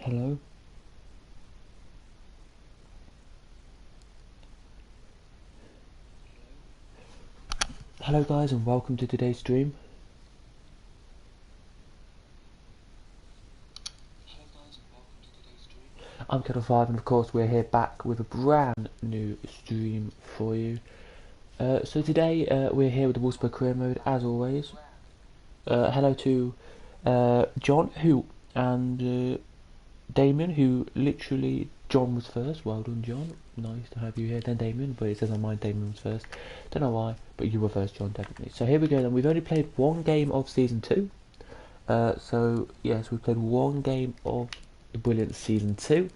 Hello. Hello guys and welcome to today's stream. I'm Kettle5 and of course we're here back with a brand new stream for you. So today we're here with the Wolfsburg career mode as always. Hello to John and Damien, who literally John was first. Well done, John. Nice to have you here. Then Damien, but it says on mine Damien was first. Don't know why, but you were first, John, definitely. So here we go then. We've only played one game of season 2. So yes, we've played one game of the brilliant season 2,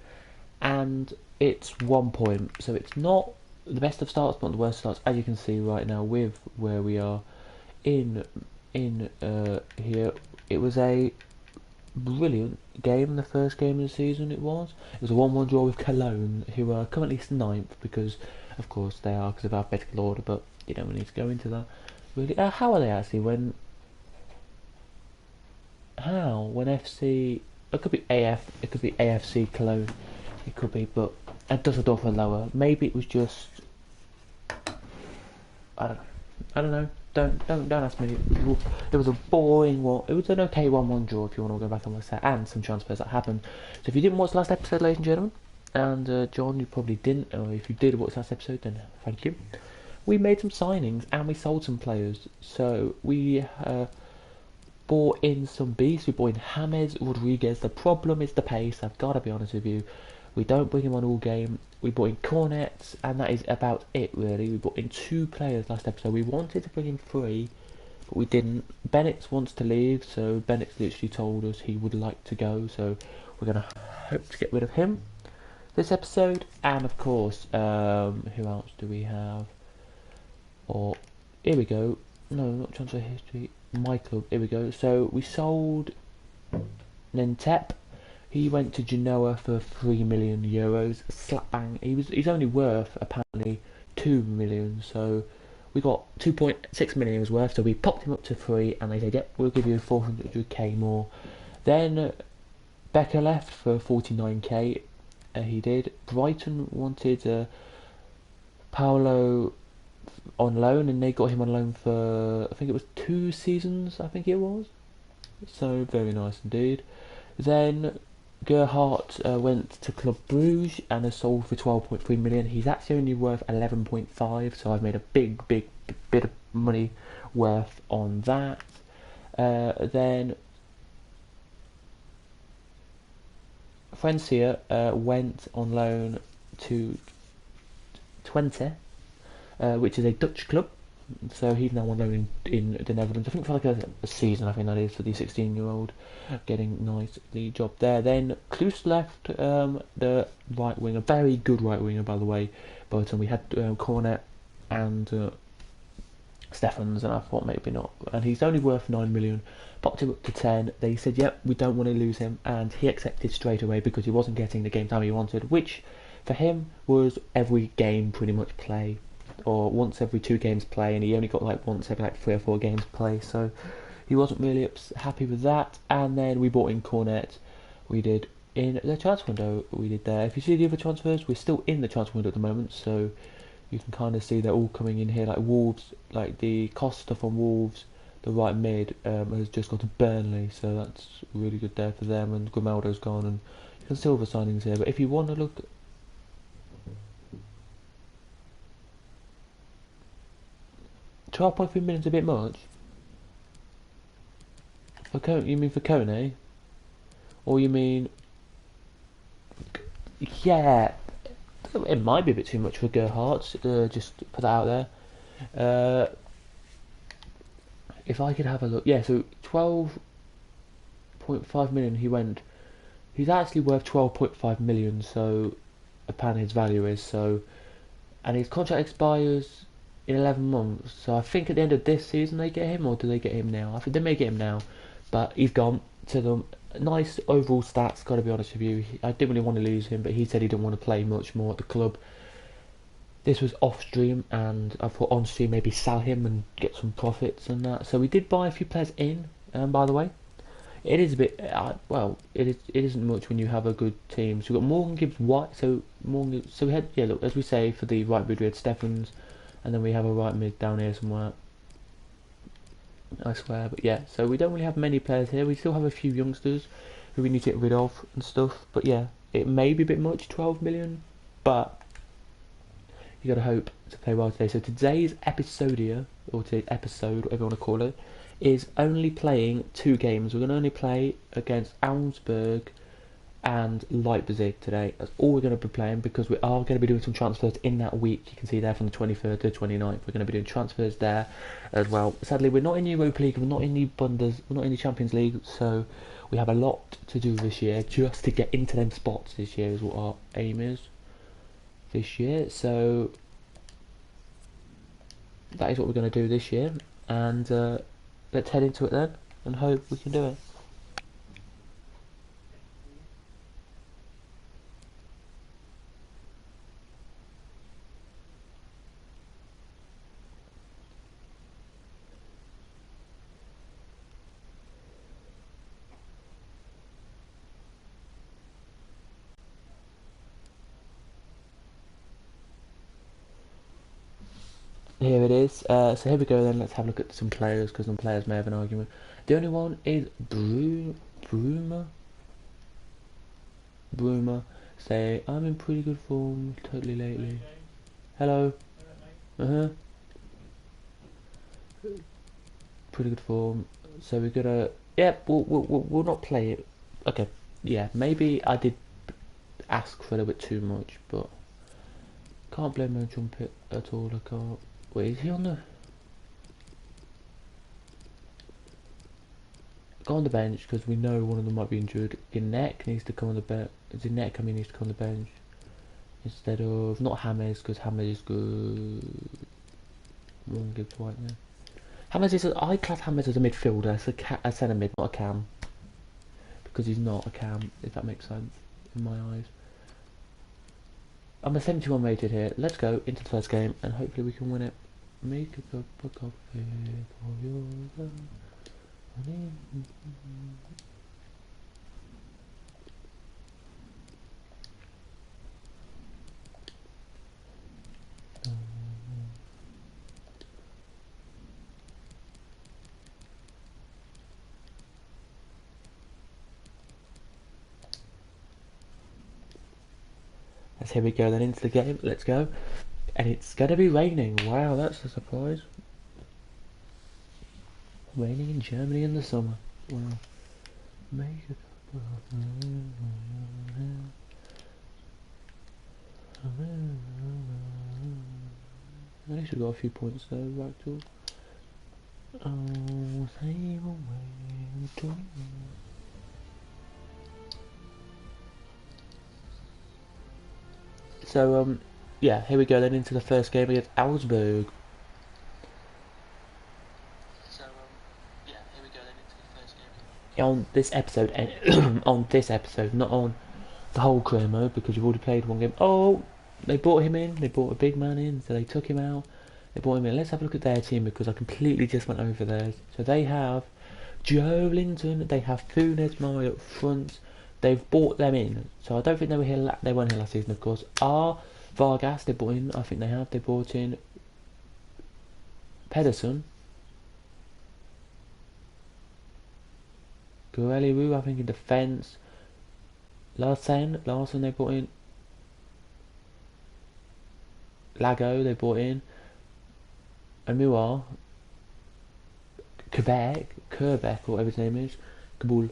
and it's 1 point. So it's not the best of starts, not the worst starts, as you can see right now with where we are in here. It was a brilliant game, the first game of the season. It was a 1-1 draw with Cologne, who are currently 9th because of course they are, because of alphabetical order, but you don't need to go into that really. How are they actually when FC, it could be it could be AFC Cologne, it could be, but Dusseldorf are lower. Maybe it was just, I don't know. Don't ask me. It was a boring one. It was an okay 1-1 draw if you want to go back and watch that, and some transfers that happened. So if you didn't watch the last episode, ladies and gentlemen, and John, you probably didn't, or if you did watch the last episode, then thank you. We made some signings and we sold some players. So we bought in some beasts. We bought in James Rodriguez. The problem is the pace. I've got to be honest with you. We don't bring him on all game. We bought in Cornets, and that is about it really. We bought in 2 players last episode. We wanted to bring in 3, but we didn't. Bennett wants to leave, so Bennett's literally told us he would like to go, so we're going to hope to get rid of him this episode. And of course, who else do we have? Or, here we go. No, not transfer history. My club, here we go. So we sold Nentep. He went to Genoa for €3 million. Slap bang. He's only worth apparently 2 million. So we got 2.6 million he was worth. So we popped him up to 3, and they said, "Yep, we'll give you 400k more." Then Becker left for 49k. He did. Brighton wanted Paolo on loan, and they got him on loan for, I think it was 2 seasons. I think it was. So very nice indeed. Then Gerhardt went to Club Bruges and has sold for 12.3 million. He's actually only worth 11.5, so I've made a big bit of money worth on that. Then Francia went on loan to Twente, which is a Dutch club. So he's now on loan in the Netherlands. I think for like a season, I think that is, for the 16-year-old, getting nicely job there. Then Klus left, the right winger, very good right winger by the way. But we had Cornet and Stephens, and I thought maybe not. And he's only worth 9 million. Popped him up to 10. They said, "Yep, we don't want to lose him," and he accepted straight away because he wasn't getting the game time he wanted, which for him was every game pretty much play, or once every 2 games play, and he only got like once every like 3 or 4 games play, so he wasn't really happy with that. And then we bought in Cornet. We did in the transfer window. We did there. If you see the other transfers, we're still in the transfer window at the moment, so you can kind of see they're all coming in here. Like Wolves, like the Costa from Wolves, the right mid, has just gone to Burnley, so that's really good there for them. And Grimaldo's gone, and you can see all the signings here. But if you want to look, 12.3 million is a bit much. For you mean for Kone? Or you mean... Yeah, it might be a bit too much for Gerhardt, just put that out there. If I could have a look... Yeah, so 12.5 million he went. He's actually worth 12.5 million, so apparently his value is, so... And his contract expires in 11 months, so I think at the end of this season they get him, or do they get him now? I think they may get him now. but he's gone to them. Nice overall stats, got to be honest with you. I didn't really want to lose him, but he said he didn't want to play much more at the club. This was off stream, and I thought on stream maybe sell him and get some profits and that. So we did buy a few players in. By the way, it is a bit it isn't much when you have a good team. So we've got Morgan Gibbs White. So we had look, as we say, for the right mid we had Stephens, and then we have a right mid down here somewhere. I swear, but yeah. So we don't really have many players here. We still have a few youngsters who we need to get rid of and stuff. But yeah, it may be a bit much, 12 million, but you gotta hope to play well today. So today's episodia, or today's episode, whatever you want to call it, is only playing 2 games. We're gonna only play against Augsburg and Leipzig today. That's all we're going to be playing, because we are going to be doing some transfers in that week. You can see there from the 23rd to the 29th. We're going to be doing transfers there as well. Sadly, we're not in the Europa League, we're not in the Bundes, we're not in the Champions League, so we have a lot to do this year just to get into them spots this year is what our aim is this year. So that is what we're going to do this year, and let's head into it then and hope we can do it. Here it is. So here we go then. Let's have a look at some players, because some players may have an argument. The only one is Bruma. Say, I'm in pretty good form, totally lately. Hello. Pretty good form. So we're gonna. Yeah, we'll not play it. Okay. Yeah, maybe I did ask for a little bit too much, but can't blame him jump it at all. I can't. Wait, is he on the... Go on the bench, because we know one of them might be injured. Inek needs to come on the bench. Is Inek needs to come on the bench instead of... Not James, because James is good. Wrong Gibbs White there. James is... I class James as a midfielder. It's a centre mid, not a cam. Because he's not a cam, if that makes sense in my eyes. I'm a 71 rated here. Let's go into the first game and hopefully we can win it. Make a cup of coffee for your love. Let's here we go then into the game. Let's go. And it's gonna be raining. Wow, that's a surprise. Raining in Germany in the summer. Wow. Make a cup of at least we got a few points there, right to. Oh, save away to. So yeah, here we go then into the first game against Augsburg. So yeah, here we go then into the first game. On this episode, and on this episode, not on the whole career mode, because you've already played one game. Oh, they brought him in. They brought a big man in, so they took him out. They brought him in. Let's have a look at their team, because I completely just went over theirs. So they have Joe Linton. They have Funes Mari up front. They've bought them in, so I don't think they were here. They weren't here last season, of course. Vargas they bought in. I think they have. They bought in Pedersen, Guerrero, I think in defence. Larsen they bought in. Lago they bought in. Amua, Quebec, or whatever his name is. Kabul.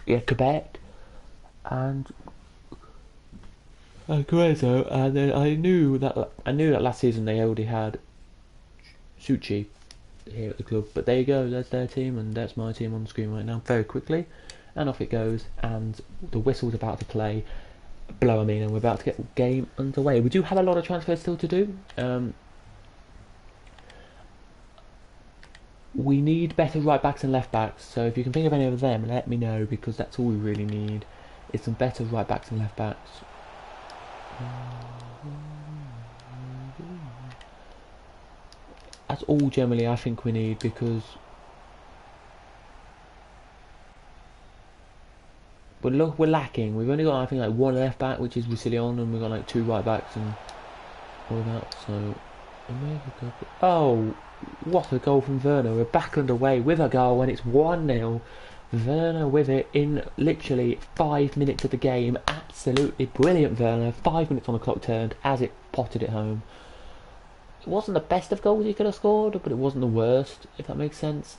Yeah, Quebec, and Guezo, and then I knew that last season they already had Suchi here at the club. But there you go, that's their team, and that's my team on the screen right now. Very quickly, and off it goes, and the whistle's about to play. Blow, I mean, and we're about to get the game underway. We do have a lot of transfers still to do. We need better right backs and left backs. So if you can think of any of them, let me know, because that's all we really need. Is some better right backs and left backs. That's all generally I think we need, because we're lacking. We've only got, I think, like one left back, which is Roussillon, and we've got like two right backs and all that. So, oh, what a goal from Werner! We're back underway with a goal, and it's 1-0. Werner with it in literally 5 minutes of the game. Absolutely brilliant, Werner. 5 minutes on the clock turned as it potted it home. It wasn't the best of goals he could have scored, but it wasn't the worst, if that makes sense.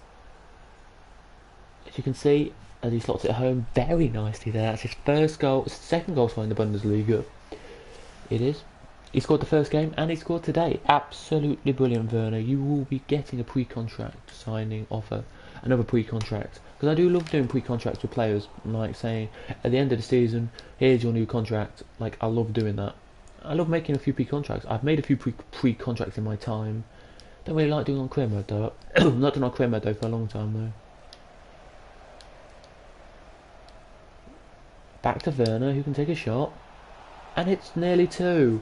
As you can see, as he slots it home very nicely there. That's his first goal, second goal scoring in the Bundesliga. It is. He scored the first game and he scored today. Absolutely brilliant, Werner. You will be getting a pre-contract signing offer, another pre-contract. Because I do love doing pre-contracts with players, like saying at the end of the season, here's your new contract. Like, I love doing that. I love making a few pre-contracts. I've made a few pre-contracts in my time. Don't really like doing on career mode though. Not done on career mode though for a long time though. Back to Werner, who can take a shot. And it's nearly 2.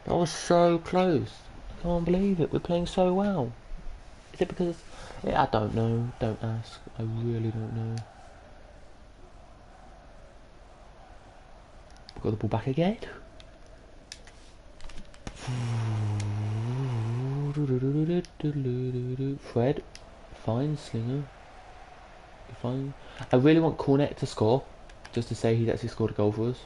That was so close. I can't believe it. We're playing so well. Is it because... Yeah, I don't know. Don't ask. I really don't know. Got the ball back again. Fred. Fine, Slinger. Fine. I really want Cornet to score. Just to say he's actually scored a goal for us.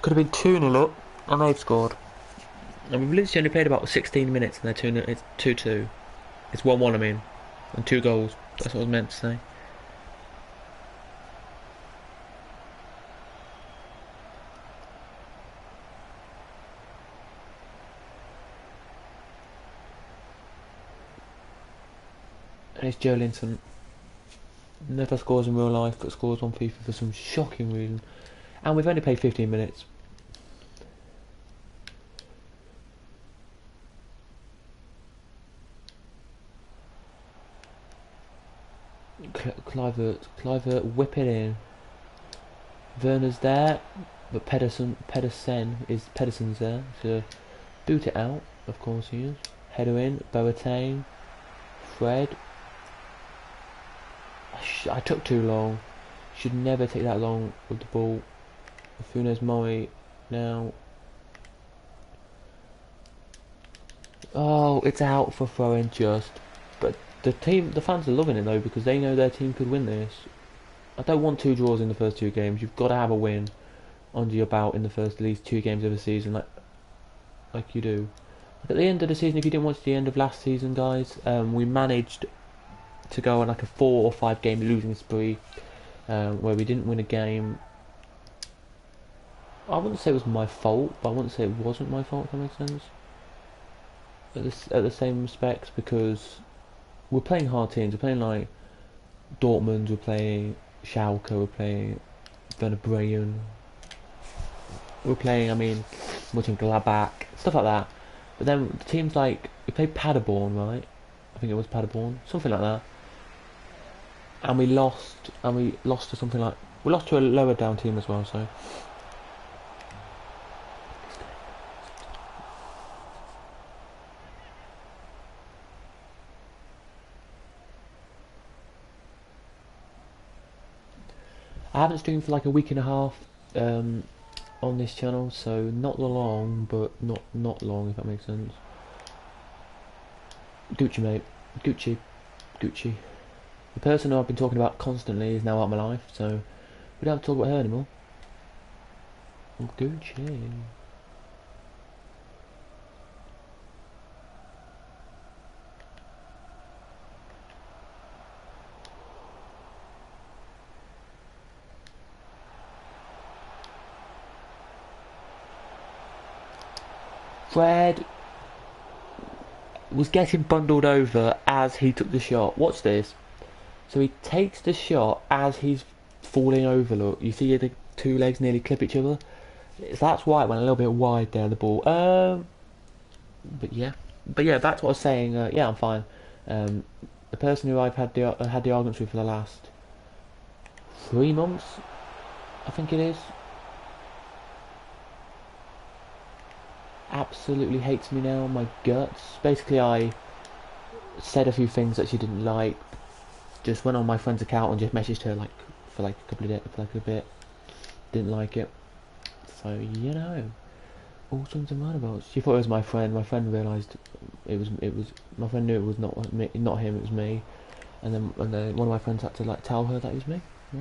Could have been 2-0 up, and they've scored. And we've literally only played about 16 minutes, and they're 2-0. It's 2-2. It's 1-1. I mean, and 2 goals. That's what I was meant to say. And it's Joelinton. Never scores in real life, but scores on FIFA for some shocking reason. And we've only played 15 minutes. Clivert, whip it in. Werner's there, but Pedersen's there to boot it out. Of course he is. Header in, Boateng, Fred. I took too long. Should never take that long with the ball. Funes Mori now. Oh, it's out for throwing just. But the fans are loving it though, because they know their team could win this. I don't want 2 draws in the first 2 games. You've got to have a win under your belt in the first at least 2 games of the season, like you do. At the end of the season, if you didn't watch the end of last season, guys, we managed to go on like a 4 or 5 game losing spree, where we didn't win a game. I wouldn't say it was my fault, but I wouldn't say it wasn't my fault, if that makes sense. At the same respects, because we're playing hard teams. We're playing like Dortmund, we're playing Schalke, we're playing Werder Bremen, we're playing, Mönchengladbach, stuff like that. But then the teams like, we played Paderborn, right? I think it was Paderborn, something like that. And we lost to something like, we lost to a lower down team as well, so. I haven't streamed for like a week and a half on this channel, so not long, but not long, if that makes sense. Gucci, mate. Gucci. The person who I've been talking about constantly is now out of my life, so we don't have to talk about her anymore. Gucci. Fred was getting bundled over as he took the shot. Watch this. So he takes the shot as he's falling over. Look, you see the two legs nearly clip each other. That's why it went a little bit wide there, the ball. But yeah, that's what I was saying. Yeah, I'm fine. The person who I've had the arguments with for the last 3 months, I think it is, absolutely hates me now. My guts. Basically, I said a few things that she didn't like. Just went on my friend's account and just messaged her for like a couple of days, for like a bit. Didn't like it. So all sorts of mad about. She thought it was my friend. My friend realised it was. My friend knew it was not me, not him. It was me. And then one of my friends had to like tell her that it was me. Yeah.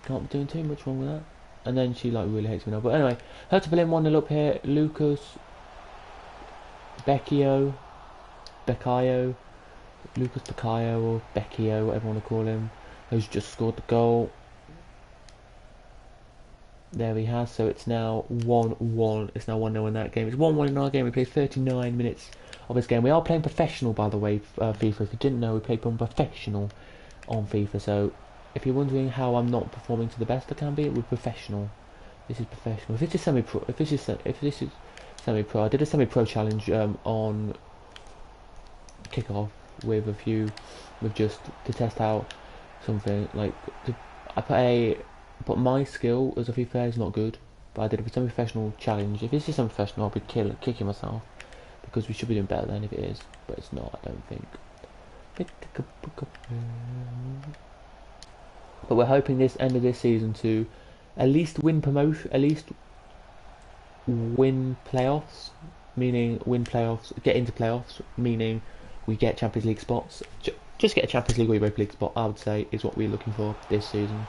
Can't be doing too much wrong with that. And then she like really hates me now. But anyway, Hertha Berlin 1-0 up here. Lucas Becchio, Lucas Becchio or Becchio, whatever you want to call him, who's just scored the goal. There he has. So it's now 1-1. It's now 1-0 in that game. It's 1-1 in our game. We played 39 minutes of this game. We are playing professional, by the way, FIFA. If you didn't know, we play professional on FIFA. So if you're wondering how I'm not performing to the best I can be, we're professional. This is professional. If this is semi-pro, I did a semi-pro challenge on kickoff with just to test out something. Like I put my skill as a FIFA player is not good, but I did a semi-professional challenge. If it's just semi-professional, I'll be kicking myself because we should be doing better than if it is, but it's not. I don't think. But we're hoping this end of this season to at least win promotion, at least win playoffs, get into playoffs, meaning we get Champions League spots. Just get a Champions League or Europa League spot, I would say, is what we're looking for this season.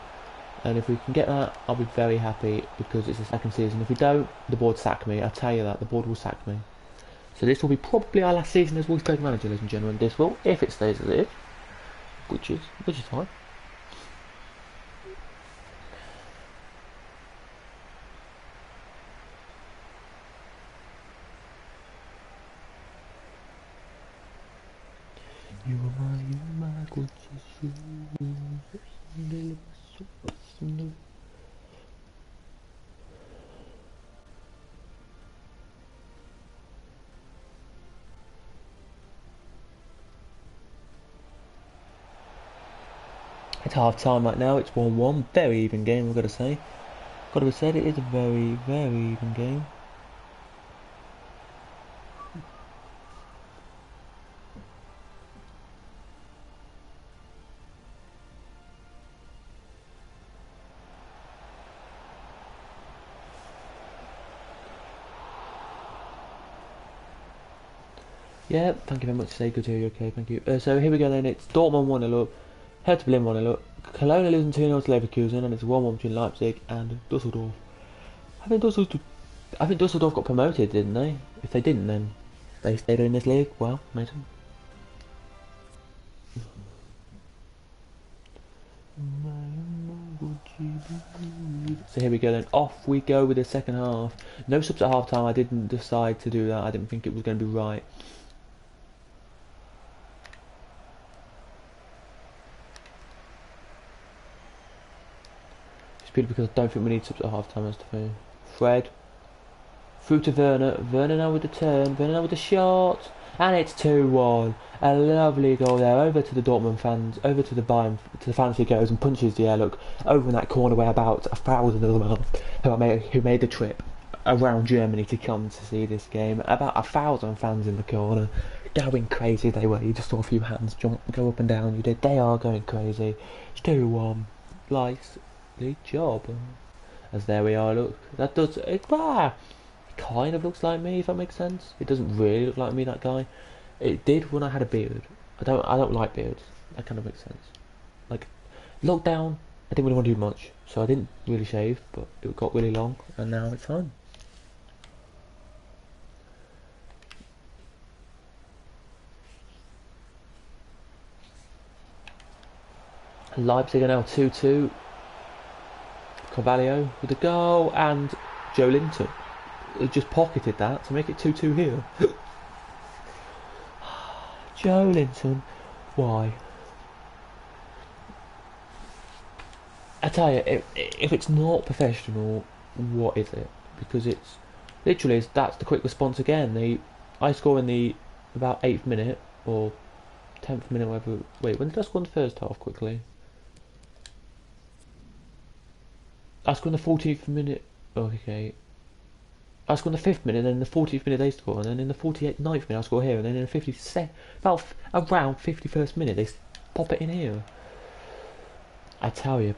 And if we can get that, I'll be very happy because it's the second season. If we don't, the board sack me. I tell you that, the board will sack me. So this will be probably our last season as Wolfsburg manager, ladies and gentlemen. This will, if it stays as it is, which is fine. You are my gorgeous you. It's half time right now. It's 1-1. Very even game, I've got to say. Got to be said, it is a very, very even game. Yeah, thank you very much. Say good to hear you. Okay, thank you. So here we go then. It's Dortmund 1-0 up, Hertha Berlin 1-0 up, Cologne losing 2-0 to Leverkusen, and it's 1-1 between Leipzig and Dusseldorf. I think Dusseldorf got promoted, didn't they? If they didn't, then they stayed in this league. Well, maybe. So here we go then. Off we go with the second half. No subs at half time. I didn't decide to do that. I didn't think it was going to be right. Purely because I don't think we need subs at half time. As to Fred through to Werner. Werner now with the turn. Werner now with the shot, and it's 2-1. A lovely goal there. Over to the Dortmund fans. Over to the Bayern. To the fans he goes and punches the air. Look over in that corner where about 1,000 of them who made the trip around Germany to come to see this game. About 1,000 fans in the corner, going crazy. They were. You just saw a few hands go up and down. You did. They are going crazy. It's 2-1. Nice. Good job. As there we are, look. That does it kind of looks like me, if that makes sense. It doesn't really look like me, that guy. It did when I had a beard. I don't like beards. That kind of makes sense. Like lockdown, I didn't really want to do much, so I didn't really shave, but it got really long and now it's fine. Leipzig are now 2-2. Carvalho with a goal, and Joe Linton just pocketed that to make it 2-2 here. Joe Linton, why? I tell you, if it's not professional, what is it? Because it's literally that's the quick response again. I score in the about 8th minute or 10th minute, whatever. Wait, when did I score in the first half? Quickly, I scored in the 14th minute. Oh, okay, I scored in the 5th minute, and then in the 40th minute they score, and then in the 48th, 9th minute I score here, and then in the 52nd, about around 51st minute they pop it in here. I tell you,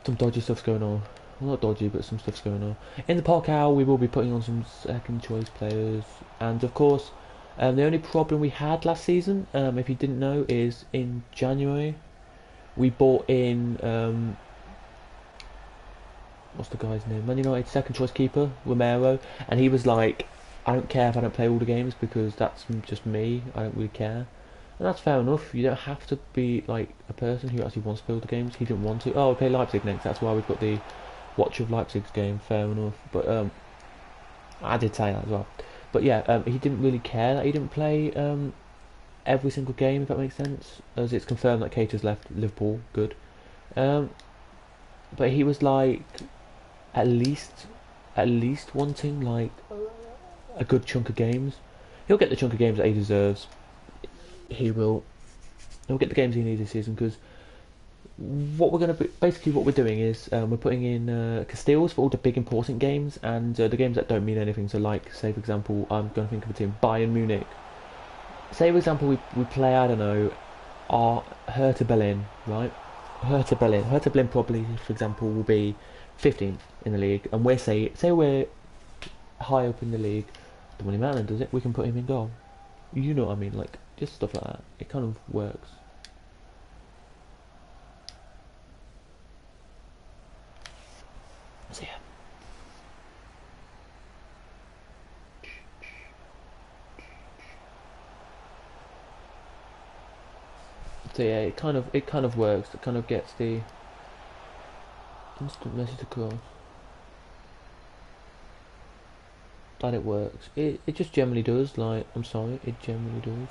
some dodgy stuff's going on. Well, not dodgy, but some stuff's going on. In the Parkour, we will be putting on some second choice players, and of course, the only problem we had last season, if you didn't know, is in January we bought in what's the guy's name? Man United second choice keeper, Romero, and he was like, I don't care if I don't play all the games because that's just me. I don't really care. And that's fair enough. You don't have to be like a person who actually wants to play all the games. He didn't want to. Oh, we play Leipzig next. That's why we've got the watch of Leipzig's game. Fair enough. But I did say that as well. But yeah, he didn't really care that he didn't play every single game, if that makes sense. As it's confirmed that Keita's left Liverpool. Good. But he was like at least wanting like a good chunk of games. He'll get the chunk of games that he deserves. He'll get the games he needs this season because what we're going to basically what we're doing is we're putting in Castiles for all the big important games and the games that don't mean anything. So like say for example, I'm going to think of a team, Bayern Munich. Say for example we play, I don't know, our Hertha Berlin, right? Hertha Berlin probably for example will be 15th in the league, and we're say we're high up in the league. The money man does it. We can put him in goal. You know what I mean? Like just stuff like that. It kind of works. So yeah. So yeah, it kind of works. It kind of gets the instant message across. That it works. It just generally does. Like I'm sorry, it generally does.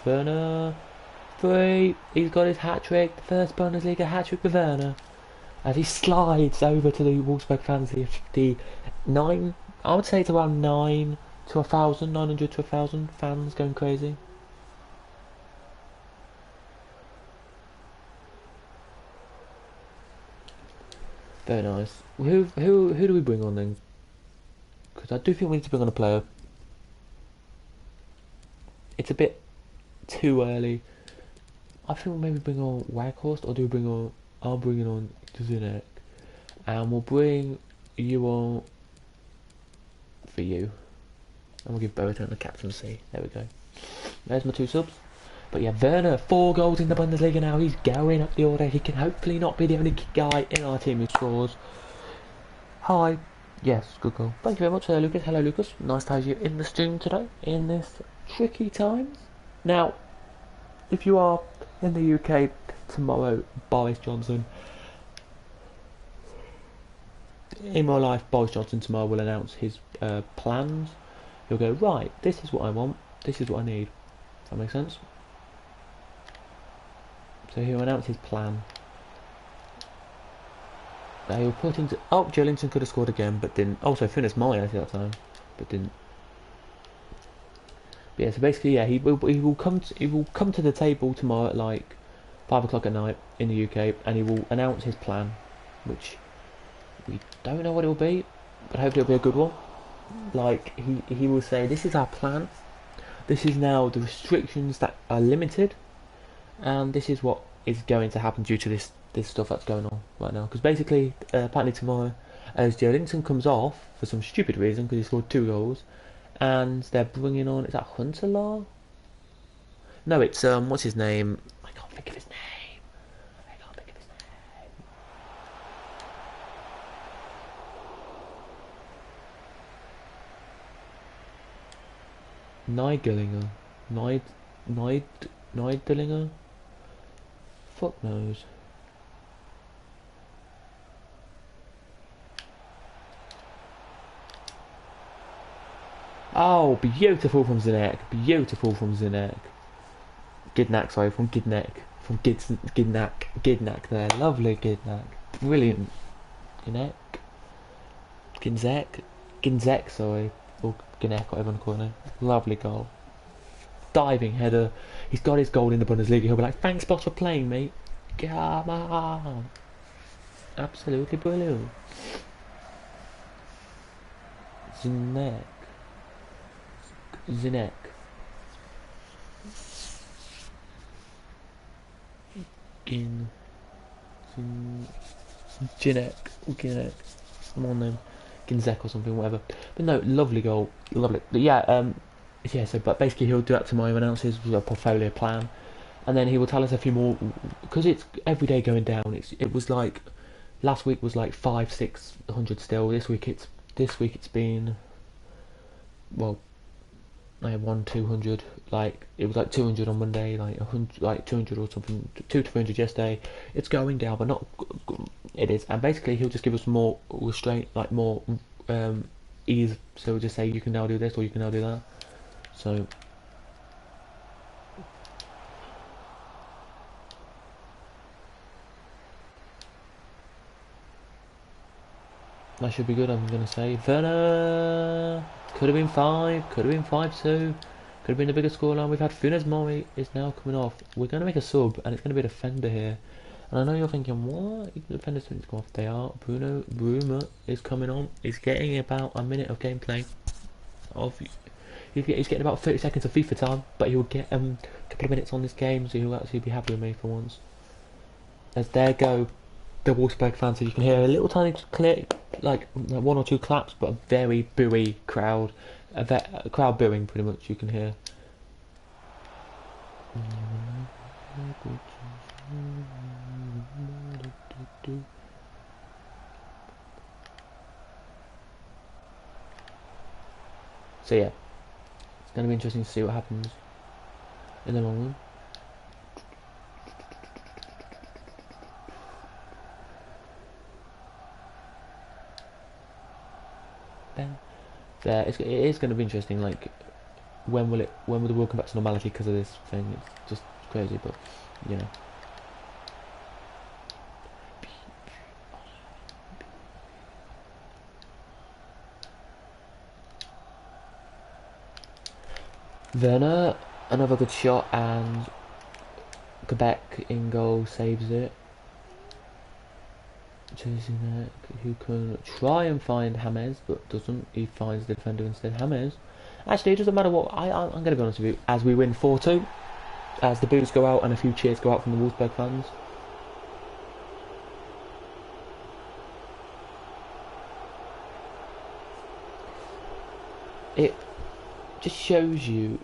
Werner, 3. He's got his hat trick. The first Bundesliga hat trick for Werner. As he slides over to the Wolfsburg fans, the 9. I would say it's around 9 to 1,000, 900 to 1,000 fans going crazy. Very nice. Who do we bring on then? Because I do think we need to bring on a player. It's a bit too early. I think we'll maybe bring on Waghorst, or do we bring on? I'll bring on Zinek, and we'll bring you on for you, and we'll give Boateng the captaincy. There we go. There's my 2 subs. But yeah, Werner, 4 goals in the Bundesliga now. He's going up the order. He can hopefully not be the only guy in our team who scores. Hi. Yes, good goal. Thank you very much, Lucas. Hello, Lucas. Nice to have you in the stream today in this tricky times. Now, if you are in the UK tomorrow, Boris Johnson. In my life, Boris Johnson tomorrow will announce his plans. He'll go, right, this is what I want. This is what I need. Does that make sense? So he'll announce his plan. He'll put into... Oh, Joelinton could have scored again, but didn't. Also, finished Molly that time, but didn't. But yeah, so basically, yeah, he will come to the table tomorrow at like 5 o'clock at night in the UK, and he will announce his plan, which we don't know what it will be, but hopefully it'll be a good one. Like he will say, this is our plan. This is now the restrictions that are limited, and this is what is going to happen due to this stuff that's going on right now. Because basically, apparently tomorrow, as Joelinton comes off for some stupid reason because he scored 2 goals, and they're bringing on, is that Huntelaar? No, it's what's his name? I can't think of his name. Neidlinger. Neidlinger? Fuck knows. Oh, beautiful from Zinek. Beautiful from Zinek. Gidnack, sorry, from Gidneck. From Gidnack there. Lovely Gidnack. Brilliant. Gidneck. Ginzek, sorry. Or Gidneck, whatever you want to call it. Lovely goal. Diving header. He's got his goal in the Bundesliga. He'll be like, thanks, boss, for playing me. Come on. Absolutely brilliant. Zinek. Ginek. Come on then. Ginzek or something, whatever. But no, lovely goal. Lovely. But yeah, yeah, so but basically he'll do that tomorrow, announce his portfolio plan, and then he will tell us a few more, because it's every day going down. It was like last week was like 500-600 still. This week it's been, well, I had 200. Like it was like 200 on Monday, like 100, like 200 or something, 200 to 300 yesterday. It's going down, but not. It is, and basically he'll just give us more restraint, like more ease. So we'll just say you can now do this or you can now do that. So that should be good. I'm gonna say Werner could have been 5, could have been 5-2, could have been a bigger scoreline. We've had Funes Mori is now coming off. We're gonna make a sub, and it's gonna be a defender here. And I know you're thinking, what? The defenders need to go off. They are. Bruno Bruma is coming on. He's getting about a minute of gameplay. He's getting about 30 seconds of FIFA time, but he'll get a couple of minutes on this game, so he'll actually be happy with me for once. As there go the Wolfsburg fans, so you can hear a little tiny click, like 1 or 2 claps, but a very booey crowd, a crowd booing pretty much. You can hear. So yeah, it's going to be interesting to see what happens in the long run. There, it is going to be interesting. Like, when will the world come back to normality because of this thing? It's just crazy, but you know. Werner, another good shot, and Quebec in goal saves it. Who can try and find James, but doesn't. He finds the defender instead. James. Actually, it doesn't matter what. I'm going to be honest with you. As we win 4-2, as the boos go out and a few cheers go out from the Wolfsburg fans. It just shows you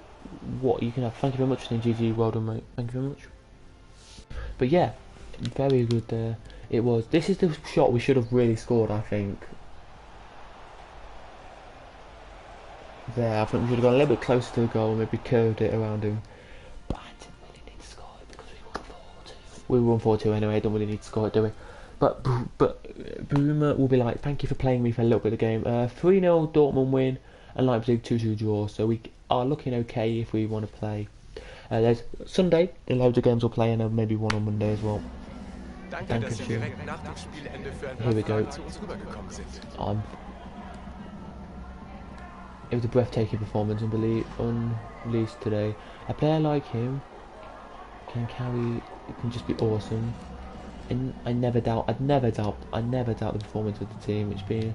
what you can have. Thank you very much for saying GG. Well done, mate. Thank you very much. But yeah, very good there. It was. This is the shot we should have really scored, I think. There, I think we should have gone a little bit closer to the goal, maybe curved it around him. But I didn't really need to score it because we won 4-2. We won 4-2 anyway. I don't really need to score it, do we? But Bruma will be like, thank you for playing me for a little bit of the game. 3-0 Dortmund win and Leipzig 2-2 draw. So we are looking okay if we want to play. There's Sunday, the Leipzig games will play, and maybe one on Monday as well. Here we go. It was a breathtaking performance, unleashed today. A player like him can just be awesome. And I'd never doubt the performance of the team. It's been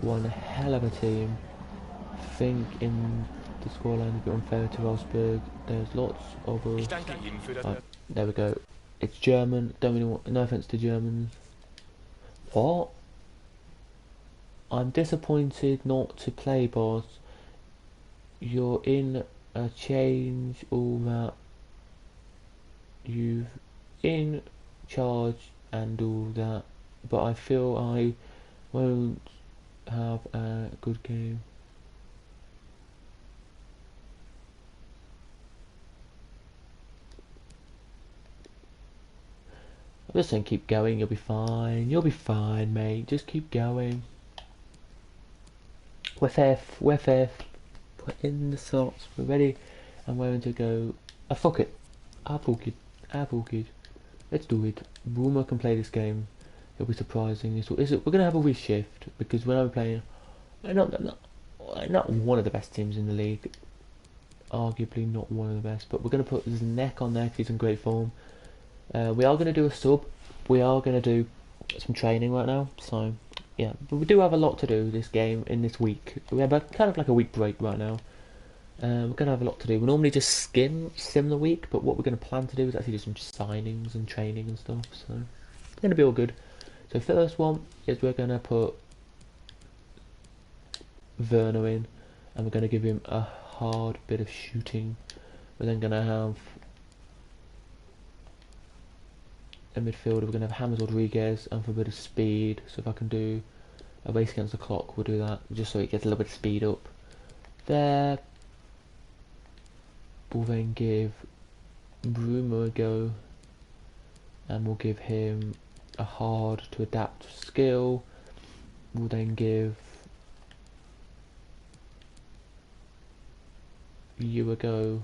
one hell of a team. I think in the scoreline is a bit unfair to Wolfsburg. There's lots of there we go. It's German. Don't really want. No offense to Germans. What? I'm disappointed not to play, boss. You're in a change all that. You've in charge and all that, but I feel I won't have a good game. I'm just saying, keep going. You'll be fine. You'll be fine, mate. Just keep going. We're fifth. We're in the slots. We're ready and we're going to go Fuck it. I fuck it. I fuck it. Let's do it. Bruno can play this game. It'll be surprising. We're gonna have a reshift because when I'm playing, not one of the best teams in the league. Arguably not one of the best, but we're gonna put his neck on there because he's in great form. We are gonna do a sub. We are gonna do some training right now. So yeah, but we do have a lot to do this game in this week. We have kind of like a week break right now. We're gonna have a lot to do. We normally just sim the week, but what we're gonna plan to do is actually do some signings and training and stuff. So it's gonna be all good. So first one is we're gonna put Werner in, and we're gonna give him a hard bit of shooting. We're then gonna have a midfielder. We're gonna have James Rodriguez, and for a bit of speed. So if I can do a race against the clock, we'll do that just so it gets a little bit of speed up. There. We'll then give Bruno a go, and we'll give him a hard to adapt skill. We'll then give you a go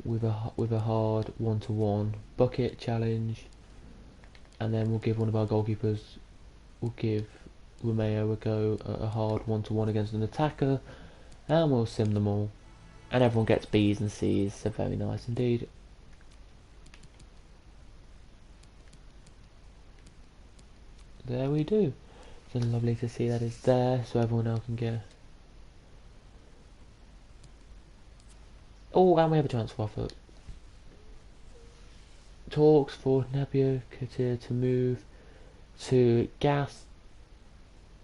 with a hard 1-to-1 bucket challenge, and then we'll give one of our goalkeepers. We'll give Romeo a go at a hard 1-to-1 against an attacker, and we'll sim them all. And everyone gets B's and C's, so very nice indeed. There we do. So lovely to see that it's there, so everyone else can get. Oh, and we have a transfer offer. Talks for Nabil Katir to move to Gas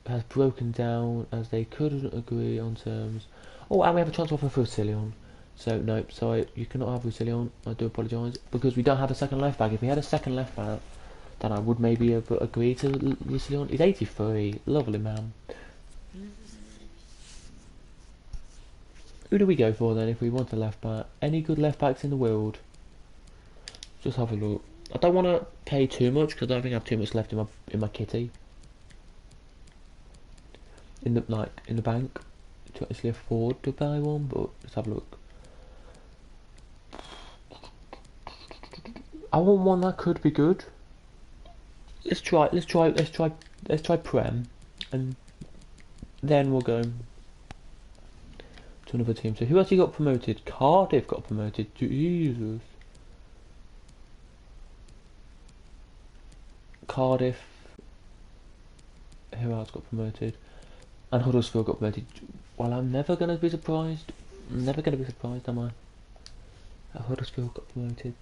has broken down as they couldn't agree on terms. Oh, and we have a transfer offer for Roussillon. So, no, sorry, you cannot have Roussillon. I do apologise. Because we don't have a second left back. If we had a second left back, then I would maybe have agreed to Roussillon. He's 83. Lovely man. Who do we go for then if we want a left back? Any good left backs in the world? Just have a look. I don't want to pay too much because I don't think I have too much left in my kitty. In the bank to actually afford to buy one, but let's have a look. I want one that could be good. Let's try Prem, and then we'll go to another team. So who actually got promoted? Cardiff got promoted. Jesus. Cardiff. Who else got promoted? And Huddersfield got promoted. Well, I'm never going to be surprised. I'm never going to be surprised, am I? Huddersfield got promoted.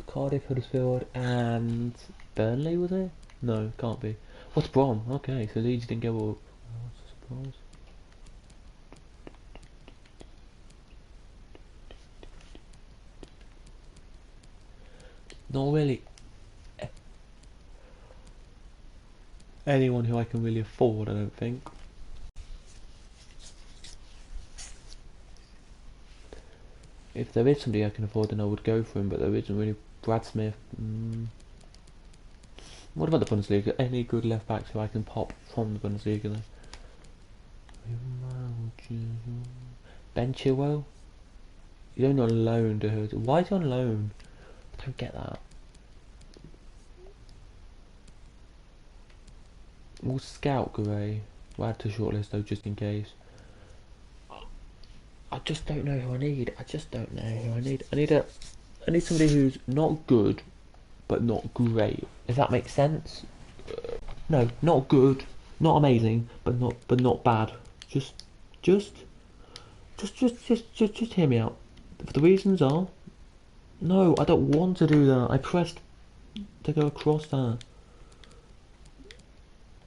Cardiff, Huddersfield, and Burnley, was it? No, can't be. What's Brom? Okay, so Leeds didn't go up. What's a surprise? Not really anyone who I can really afford, I don't think. If there is somebody I can afford, then I would go for him, but there isn't really. Brad Smith. What about the Bundesliga? Any good left backs who I can pop from the Bundesliga then? Ben Chilwell? He's only on loan to her. Why is he on loan? I don't get that. We'll scout Gray. We'll add to shortlist though, just in case. I just don't know who I need. I just don't know who I need. I need somebody who's not good, but not great. If that makes sense. No, not good, not amazing, but not bad. Just hear me out. The reasons are, no, I don't want to do that. I pressed to go across that.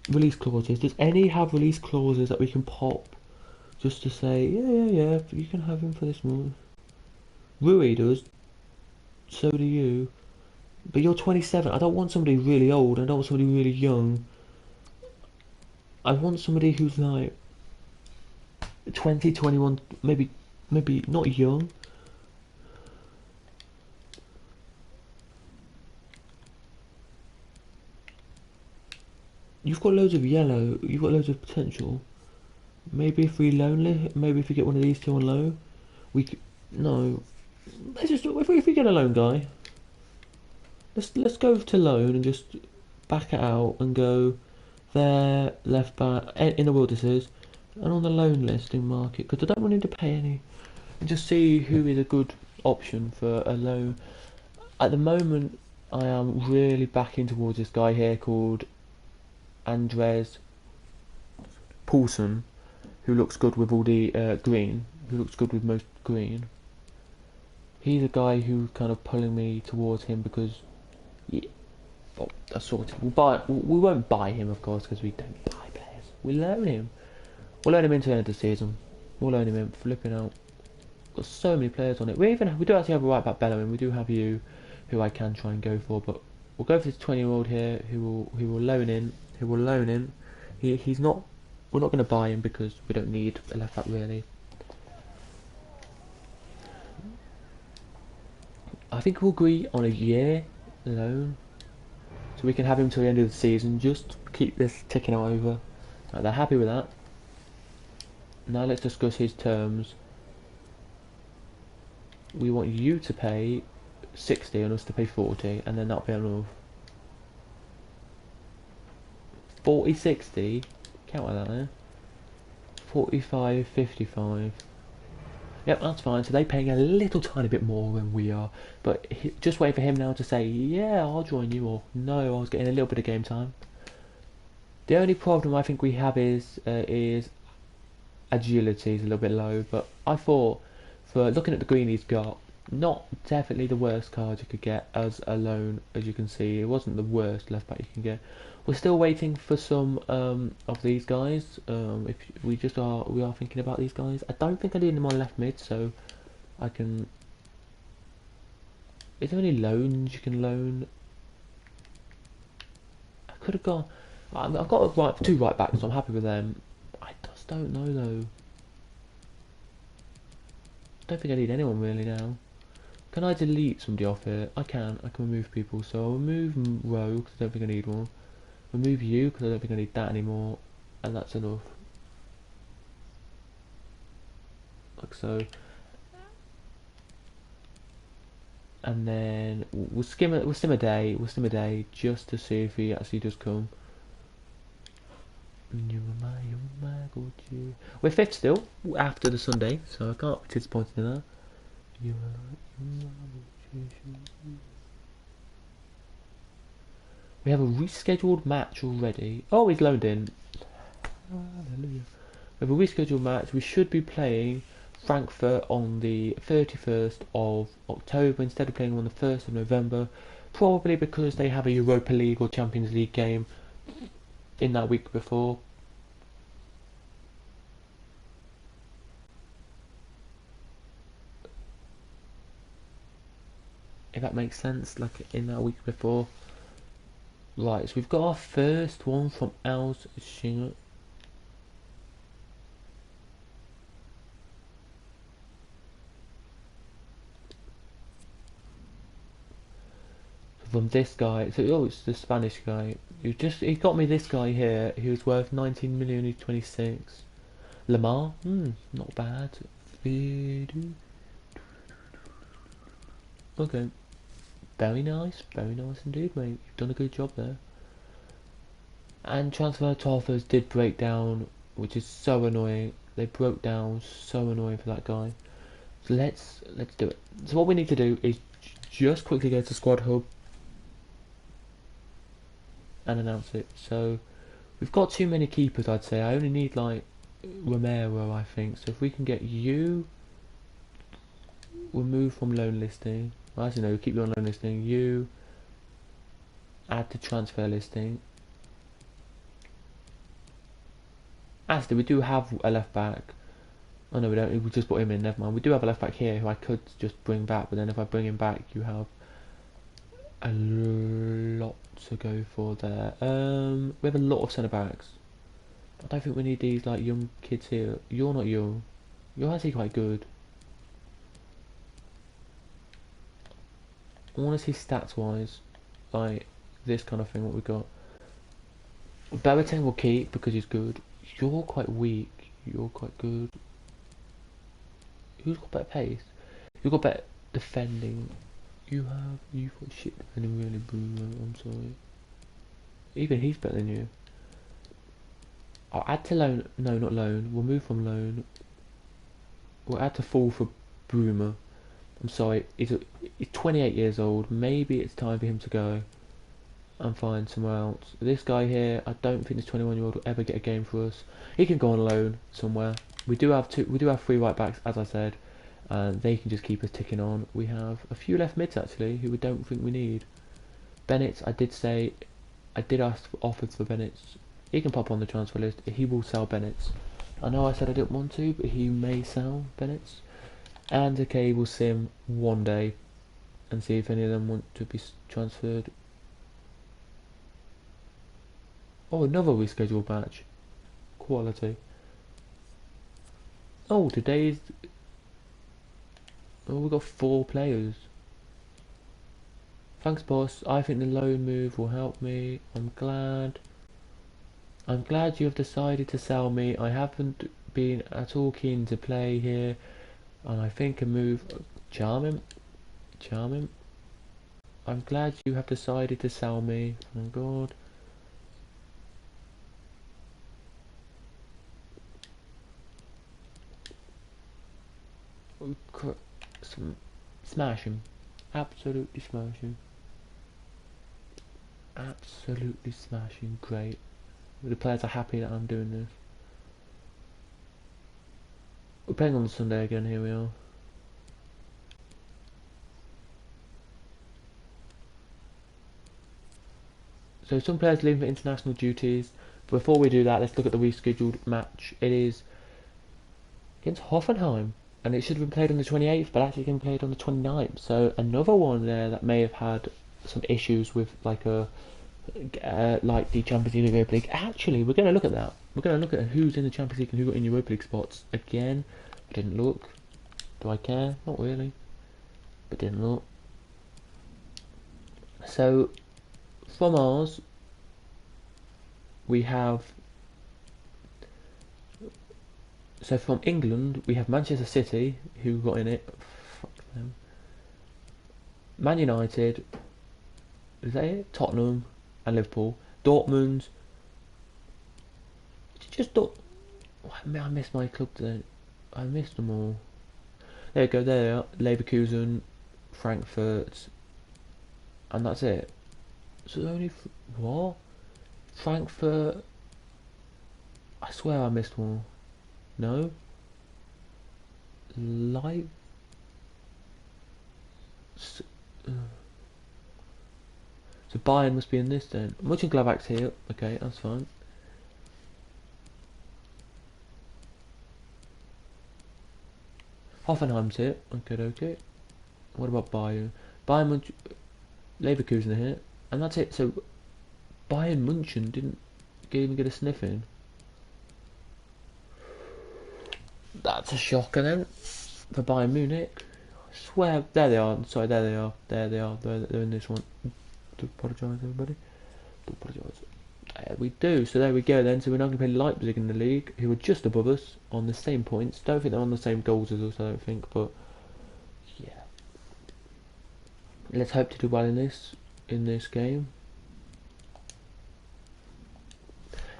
Release clauses. Does any have release clauses that we can pop? Just to say, yeah, you can have him for this month. Rui does. So do you. But you're 27. I don't want somebody really old. I don't want somebody really young. I want somebody who's like 20, 21, maybe not young. You've got loads of yellow. You've got loads of potential. Maybe if we lonely, maybe if we get one of these two on low, we could, no. let's just if we get a loan guy, let's go to loan and just back it out and go there left back in the Wilderses and on the loan listing market because I don't want him to pay any and just see who is a good option for a loan. At the moment, I am really backing towards this guy here called Andres Paulson, who looks good with all the green, who looks good with most green. He's a guy who's kind of pulling me towards him because, yeah, well, that's sort of, we won't buy him, of course, because we don't buy players. We loan him. We'll loan him into the end of the season. We'll loan him in, flipping out. Got so many players on it. We do actually have a right back Bellerin. We do have you, who I can try and go for, but we'll go for this 20-year-old here, who will loan in. He's not. We're not going to buy him because we don't need a left back really. I think we'll agree on a year loan, so we can have him till the end of the season. Just keep this ticking over. Right, they're happy with that. Now let's discuss his terms. We want you to pay 60 and us to pay 40, and then that'll be enough. 40, 60. Count like that there. 45, 55. Yep, that's fine. So they're paying a little tiny bit more than we are. But just wait for him now to say, yeah, I'll join you, or no, I was getting a little bit of game time. The only problem I think we have is agility is a little bit low. But I thought, for looking at the green he's got, not definitely the worst card you could get as a loan. As you can see, it wasn't the worst left back you can get. We're still waiting for some of these guys. If we are thinking about these guys. I don't think I need them on left mid, so I can. Is there any loans you can loan? I could have gone. I've got two right backs, so I'm happy with them. I just don't know though. I don't think I need anyone really now. Can I delete somebody off here? I can. I can remove people. So I'll remove Rowe because I don't think I need one. Remove you because I don't think I need that anymore, and that's enough. Like so. And then we'll skim a day just to see if he actually does come. We're fifth still after the Sunday, so I can't be disappointed in that. We have a rescheduled match already. Oh, he's loaned in. Hallelujah. We have a rescheduled match. We should be playing Frankfurt on the 31st of October instead of playing on the 1st of November. Probably because they have a Europa League or Champions League game in that week before. If that makes sense, like in that week before. Right, so we've got our first one from Els Schinger. From this guy, so it's the Spanish guy. He got me this guy here, who was worth 19 million. He's 26. Lamar, not bad. Okay, very nice indeed, mate. You've done a good job there. And transfer offers did break down, which is so annoying. They broke down, so annoying for that guy. So let's do it. So what we need to do is just quickly go to Squad Hub and announce it. So we've got too many keepers, I'd say. I only need like Romero, I think. So if we can get you removed from loan listing. Well, actually no, keep you on loan listing. You add to transfer listing. Actually, we do have a left back. Oh no, we don't. We just put him in. Never mind. We do have a left back here who I could just bring back, but then if I bring him back, you have a lot to go for there. We have a lot of centre backs. I don't think we need these like young kids here. You're not young. You're actually quite good. I want to see stats wise, like this kind of thing. What we got. Berbateng will keep because he's good. You're quite weak. You're quite good. Who's got better pace? You've got better. defending. You've got shit defending really, Bruno. I'm sorry. Even he's better than you. I'll add to loan. No, not loan. We'll move from loan. We'll add to full for Bruma. I'm sorry. He's 28 years old. Maybe it's time for him to go and find somewhere else. This guy here, I don't think this 21-year-old will ever get a game for us. He can go on loan somewhere. We do have three right backs, as I said, and they can just keep us ticking on. We have a few left mids actually, who we don't think we need. Bennett, I did ask for offers for Bennett. He can pop on the transfer list. He will sell Bennett. I know I said I didn't want to, but he may sell Bennett. And okay, we'll see him one day and see if any of them want to be transferred. Oh, another rescheduled match. Quality. Oh, today's... Oh, we've got 4 players. Thanks, boss. I think the loan move will help me. I'm glad you have decided to sell me. I haven't been at all keen to play here, and I think a move... Charming. I'm glad you have decided to sell me. Oh God. Smash him. Absolutely smash him. Absolutely smashing. Great. The players are happy that I'm doing this. We're playing on Sunday again. Here we are. So some players leaving for international duties. Before we do that, let's look at the rescheduled match. It is against Hoffenheim, and it should have been played on the 28th, but actually been played on the 29th. So another one there that may have had some issues with like the Champions League and Europa League. Actually, we're going to look at that. We're going to look at who's in the Champions League and who got in Europa League spots. Again, didn't look. Do I care? Not really. But didn't look. So, from ours, we have... So from England, we have Manchester City, who got in it. Fuck them. Man United. Is that it? Tottenham and Liverpool. Dortmund. Just I missed my club then. I missed them all. There you go, there they are. Leverkusen, Frankfurt, and that's it. So only what? Frankfurt. I swear I missed one. No. Live. So Bayern must be in this then. Mönchengladbach's here. Okay, that's fine. Hoffenheim's here. Okay. What about Bayern? Leverkusen are here. And that's it. So Bayern München didn't even get a sniff in. That's a shocker then for Bayern Munich. I swear, there they are. Sorry, there they are. They're in this one. Do apologise, everybody. Do apologise. There we do. So there we go then. So we're now going to play Leipzig in the league, who are just above us on the same points. Don't think they're on the same goals as us. I don't think, but yeah. Let's hope to do well in this game.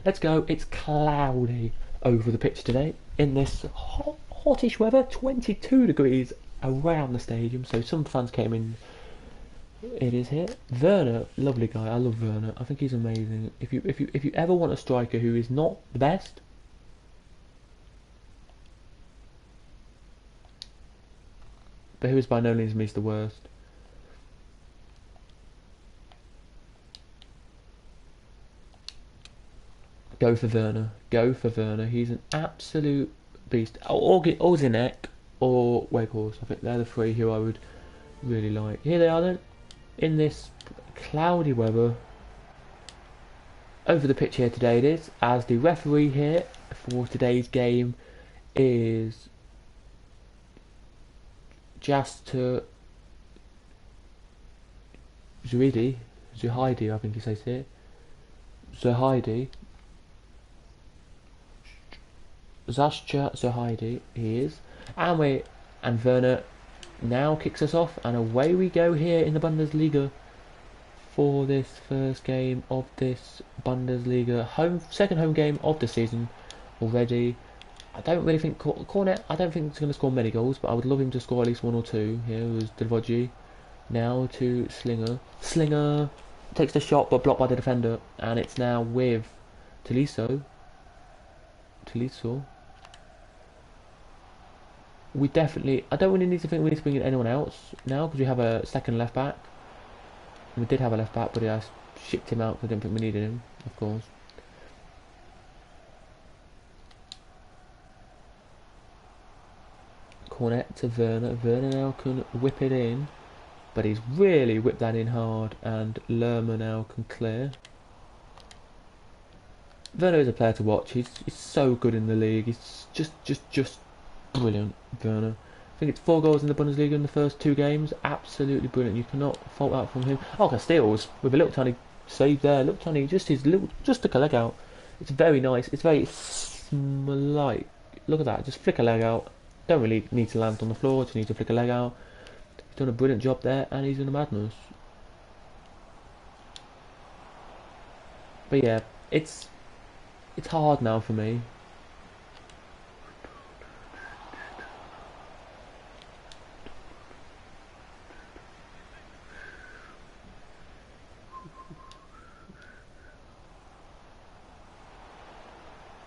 Let's go. It's cloudy over the pitch today in this hottish weather. 22 degrees around the stadium. So some fans came in. It is here. Werner, lovely guy. I love Werner. I think he's amazing. If you ever want a striker who is not the best, but who is by no means the worst, go for Werner. Go for Werner. He's an absolute beast. Or Zinek or Weghorst. I think they're the three who I would really like. Here they are then. In this cloudy weather over the pitch here today it is, as the referee here for today's game is Zuhaidi, I think he says here. Zuhaidi, he is, and Werner now kicks us off, and away we go here in the Bundesliga for this first game of this Bundesliga second home game of the season already. I don't really think Cornet. I don't think he's going to score many goals, but I would love him to score at least one or two. Here was Delvodji. Now to Slinger. Slinger takes the shot, but blocked by the defender, and it's now with Tolisso. We definitely. I don't really need to think we need to bring in anyone else now because we have a second left back. We did have a left back, but I shipped him out because I didn't think we needed him, of course. Cornet to Werner. Werner now can whip it in, but he's really whipped that in hard, and Lerma now can clear. Werner is a player to watch. He's so good in the league. He's just brilliant, Werner. I think it's 4 goals in the Bundesliga in the first 2 games. Absolutely brilliant. You cannot fault that from him. Oh, Castells with a little tiny save there. Little tiny, just took a leg out. It's very nice. It's very light. Look at that. Just flick a leg out. Don't really need to land on the floor. Just need to flick a leg out. He's done a brilliant job there, and he's in a madness. But yeah, it's hard now for me.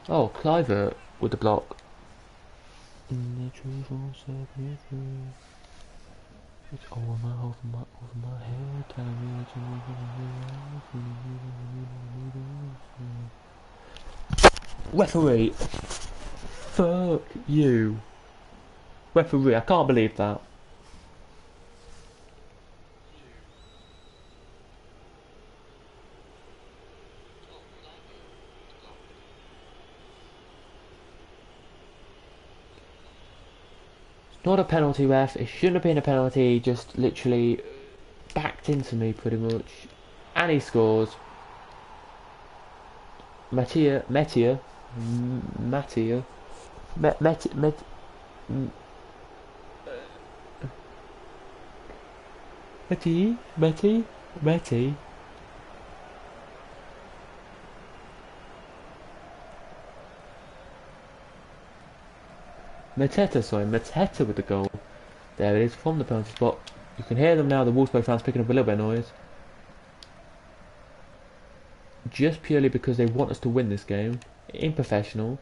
Oh, Cliver with the block. The truth won't set me free. It's over my head, telling me that you referee. Fuck you. Referee, I can't believe that. Not a penalty, ref. It shouldn't have been a penalty. Just literally backed into me pretty much. And he scores. Mattia. Meti. Mateta with the goal. There it is from the penalty spot. You can hear them now, the Wolfsburg fans picking up a little bit of noise. Just purely because they want us to win this game. In professional.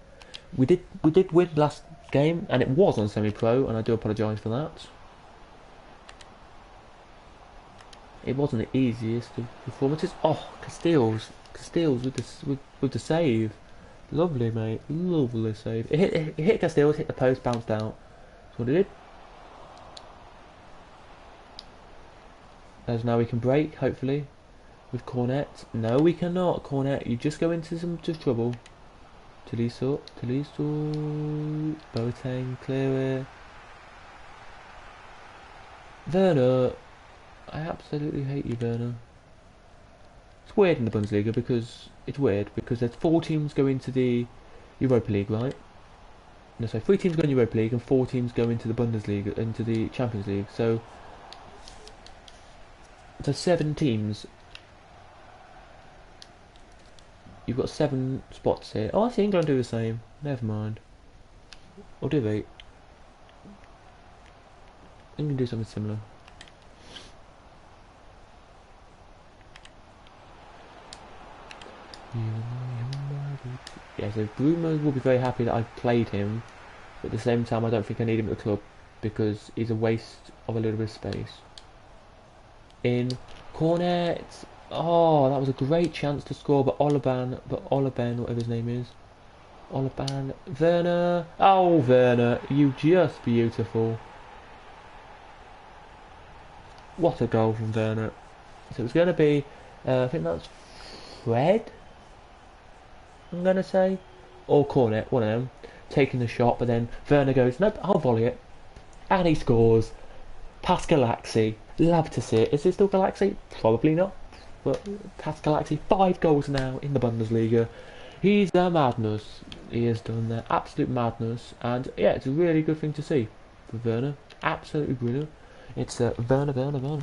We did win last game, and it was on semi-pro, and I do apologise for that. It wasn't the easiest of performances. Oh, Castells with the save. Lovely, mate. Lovely save. It hit Castells, hit the post, bounced out. That's what it did. As now we can break, hopefully, with Cornet. No, we cannot, Cornet. You just go into some trouble. Tolisso. Boateng, clear it. Werner. I absolutely hate you, Werner. It's weird in the Bundesliga because there's 4 teams go into the Europa League, right? No, so 3 teams go in Europa League and 4 teams go into the Bundesliga, into the Champions League. So 7 teams. You've got 7 spots here. Oh, I see England do the same. Never mind. Or do they? England do something similar. Yeah, so Bruno will be very happy that I played him, but at the same time I don't think I need him at the club because he's a waste of a little bit of space. In Cornet. Oh, that was a great chance to score, but Oliban, whatever his name is. Oliban. Werner. Oh, Werner, you just beautiful. What a goal from Werner. So it's going to be, I think that's Fred, I'm going to say, or Cornet, one of them, taking the shot, but then Werner goes, nope, I'll volley it, and he scores. Past Galaxy, love to see it. Is it still Galaxy? Probably not, but past Galaxy, 5 goals now in the Bundesliga. He's a madness. He has done that, absolute madness, and yeah, it's a really good thing to see for Werner. Absolutely brilliant. It's Werner.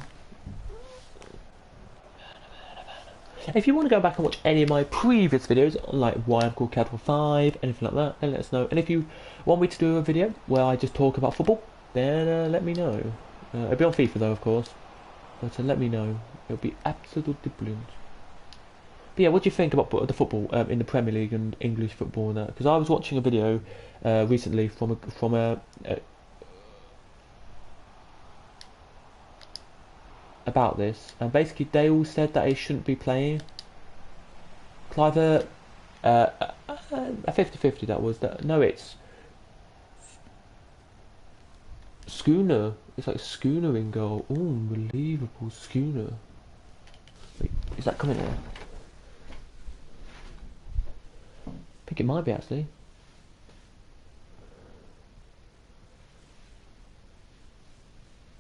If you want to go back and watch any of my previous videos, like why I'm called Capital 5, anything like that, then let us know. And if you want me to do a video where I just talk about football, then let me know. It'll be on FIFA though, of course. But let me know. It'll be absolutely brilliant. But yeah, what do you think about the football in the Premier League and English football and that? Because I was watching a video recently from about this, and basically they all said that he shouldn't be playing. It's either a 50-50 that was that. No, it's Schooner. It's like Schooner in goal. Oh, unbelievable Schooner. Wait, is that coming here? I think it might be actually.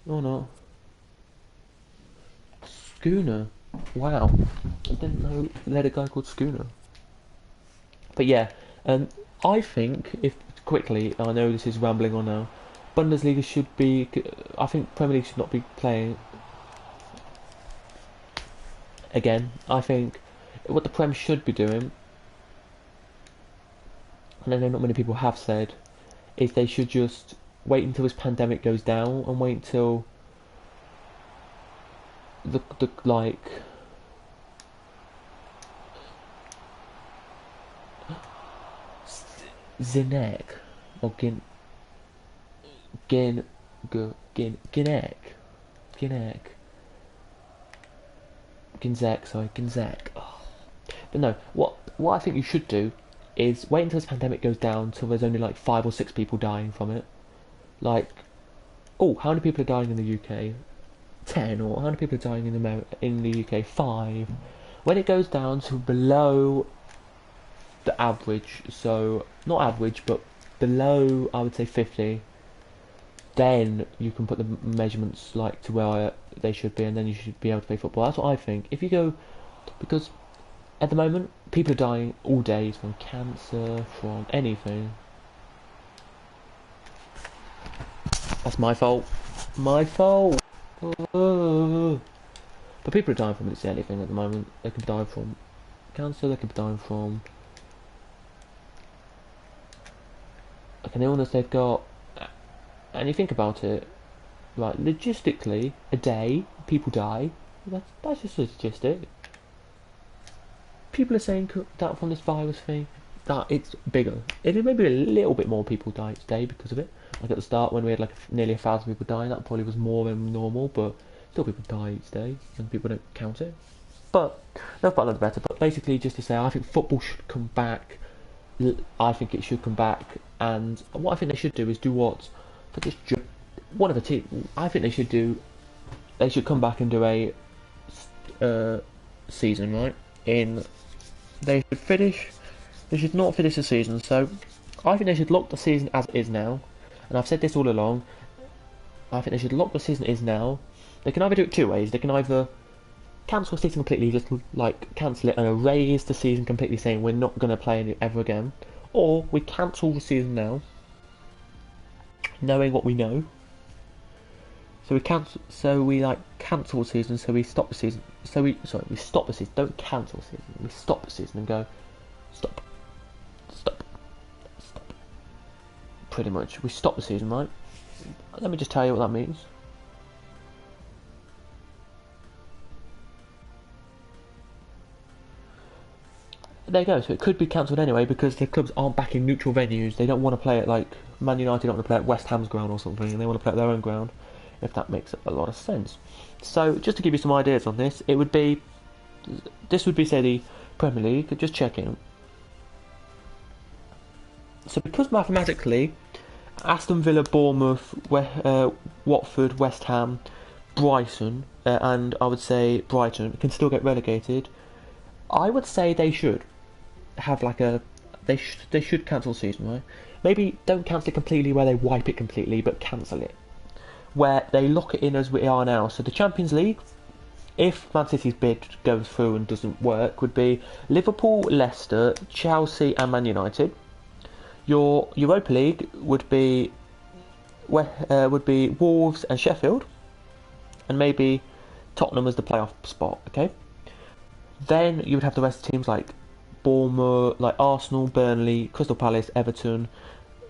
Oh no. Schooner. Wow. I didn't know they had a guy called Schooner. But yeah, I think, if quickly, I know this is rambling on now, Bundesliga should be, I think Premier League should not be playing again. I think what the Prem should be doing, and I know not many people have said, is they should just wait until this pandemic goes down and wait until the like Zinek or Ginnek. Ginzek. Oh. But no, what I think you should do is wait until this pandemic goes down till there's only like 5 or 6 people dying from it. Like, oh, how many people are dying in the UK? 10, or how many people are dying in the UK? 5. When it goes down to below the average, so not average but below, I would say 50, then you can put the measurements like to where they should be, and then you should be able to play football. That's what I think. If you go, because at the moment people are dying all day from cancer, from anything. That's my fault. But people are dying from anything at the moment. They can die from cancer, they can be dying from like an illness they've got. And you think about it, right, logistically, a day, people die. That's just a logistic. People are saying that from this virus thing, that it's bigger. It may be a little bit more people die each day because of it. Like at the start when we had like nearly 1,000 people dying, that probably was more than normal, but still people die each day and people don't count it. But that's about a lot better. But basically, just to say, I think football should come back. I think it should come back, and what I think they should do is do what one of the team. I think they should do. They should come back and do a season, right? They should finish. They should not finish the season. So I think they should lock the season as it is now. And I've said this all along. I think they should lock the season as is now. They can either do it 2 ways. They can either cancel the season completely, just like cancel it and erase the season completely, saying we're not going to play it ever again, or we cancel the season now, knowing what we know. So we cancel. So we cancel the season. So we stop the season. We stop the season. Don't cancel the season. We stop the season and go stop. Pretty much, we stop the season, right? Let me just tell you what that means. There you go. So it could be cancelled anyway because the clubs aren't back in neutral venues. They don't want to play it like Man United don't want to play at West Ham's ground or something, and they want to play at their own ground. If that makes a lot of sense. So just to give you some ideas on this, this would be say the Premier League. Just checking. So because mathematically, Aston Villa, Bournemouth, Watford, West Ham, Brighton, and I would say Brighton can still get relegated. I would say they should have they should cancel the season, right? Maybe don't cancel it completely where they wipe it completely, but cancel it where they lock it in as we are now. So the Champions League, if Man City's bid goes through and doesn't work, would be Liverpool, Leicester, Chelsea, and Man United. Your Europa League would be Wolves and Sheffield. and maybe Tottenham as the playoff spot. Okay, then you would have the rest of the teams like Bournemouth, like Arsenal, Burnley, Crystal Palace, Everton,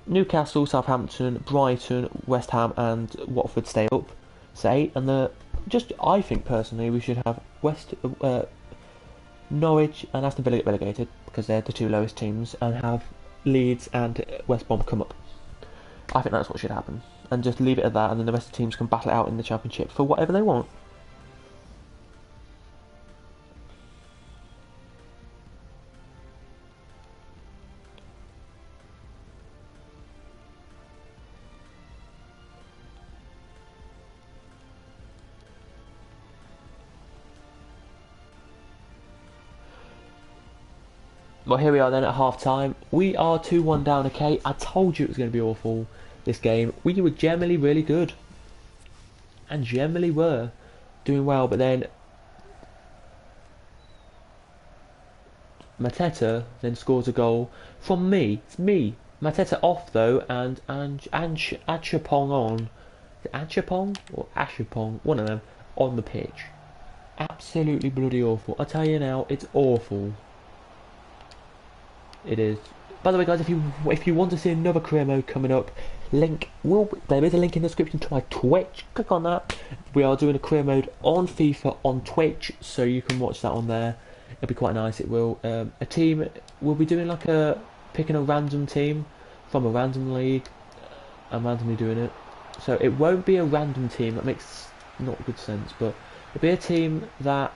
Newcastle, Southampton, Brighton, West Ham, and Watford stay up. Say, and I think personally we should have Norwich and Aston Villa get relegated because they're the two lowest teams, and have Leeds and West Brom come up. I think that's what should happen, and just leave it at that, and then the rest of the teams can battle it out in the Championship for whatever they want. Well, here we are then at half time. We are 2-1 down, okay? I told you it was going to be awful, this game. We were generally really good. And generally were doing well, but then Mateta then scores a goal from me. It's me. Mateta off though, and Achapong on. Is it Achapong or Ashapong? One of them on the pitch. Absolutely bloody awful. I tell you now, it's awful. It is. By the way, guys, if you want to see another career mode coming up, there is a link in the description to my Twitch. Click on that. We are doing a career mode on FIFA on Twitch, so you can watch that on there. It'll be quite nice. It will. A team. We'll be doing like picking a random team from a random league and randomly doing it. So it won't be a random team. That makes not good sense, but it'll be a team that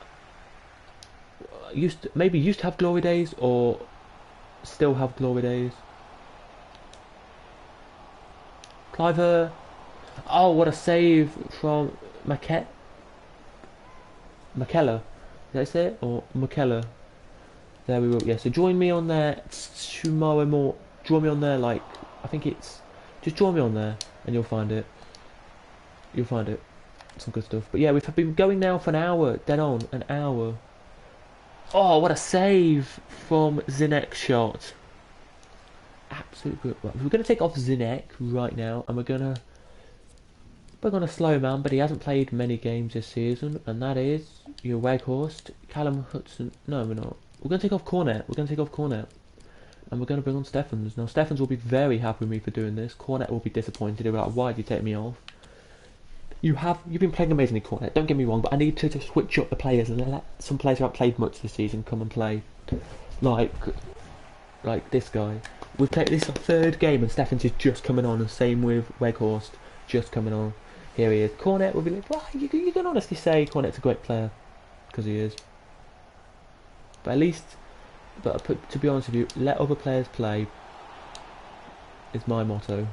used to have glory days or still have glory days. Cliver. Oh, what a save from McKellar. Did I say it? Or McKellar? There we go. Yeah, so join me on there tomorrow more. Join me on there, like, I think it's... Just join me on there and you'll find it. You'll find it. Some good stuff. But yeah, we've been going now for an hour. Dead on. An hour. Oh, what a save from Zinek's shot. Absolutely good. Right, we're going to take off Zinek right now, and we're going to slow him down, but he hasn't played many games this season, and that is your Weghorst, Callum Hudson. No, we're not. We're going to take off Cornet. And we're going to bring on Stephens. Now, Stephens will be very happy with me for doing this. Cornet will be disappointed. He'll be like, why did you take me off? You've been playing amazingly, Cornet. Don't get me wrong, but I need to switch up the players and let some players who haven't played much this season come and play. Like this guy. We've played this third game and Stephens is just coming on, and same with Weghorst, just coming on. Here he is. Cornet will be like, well, you can honestly say Cornet's a great player, because he is. But at least, to be honest with you, let other players play is my motto.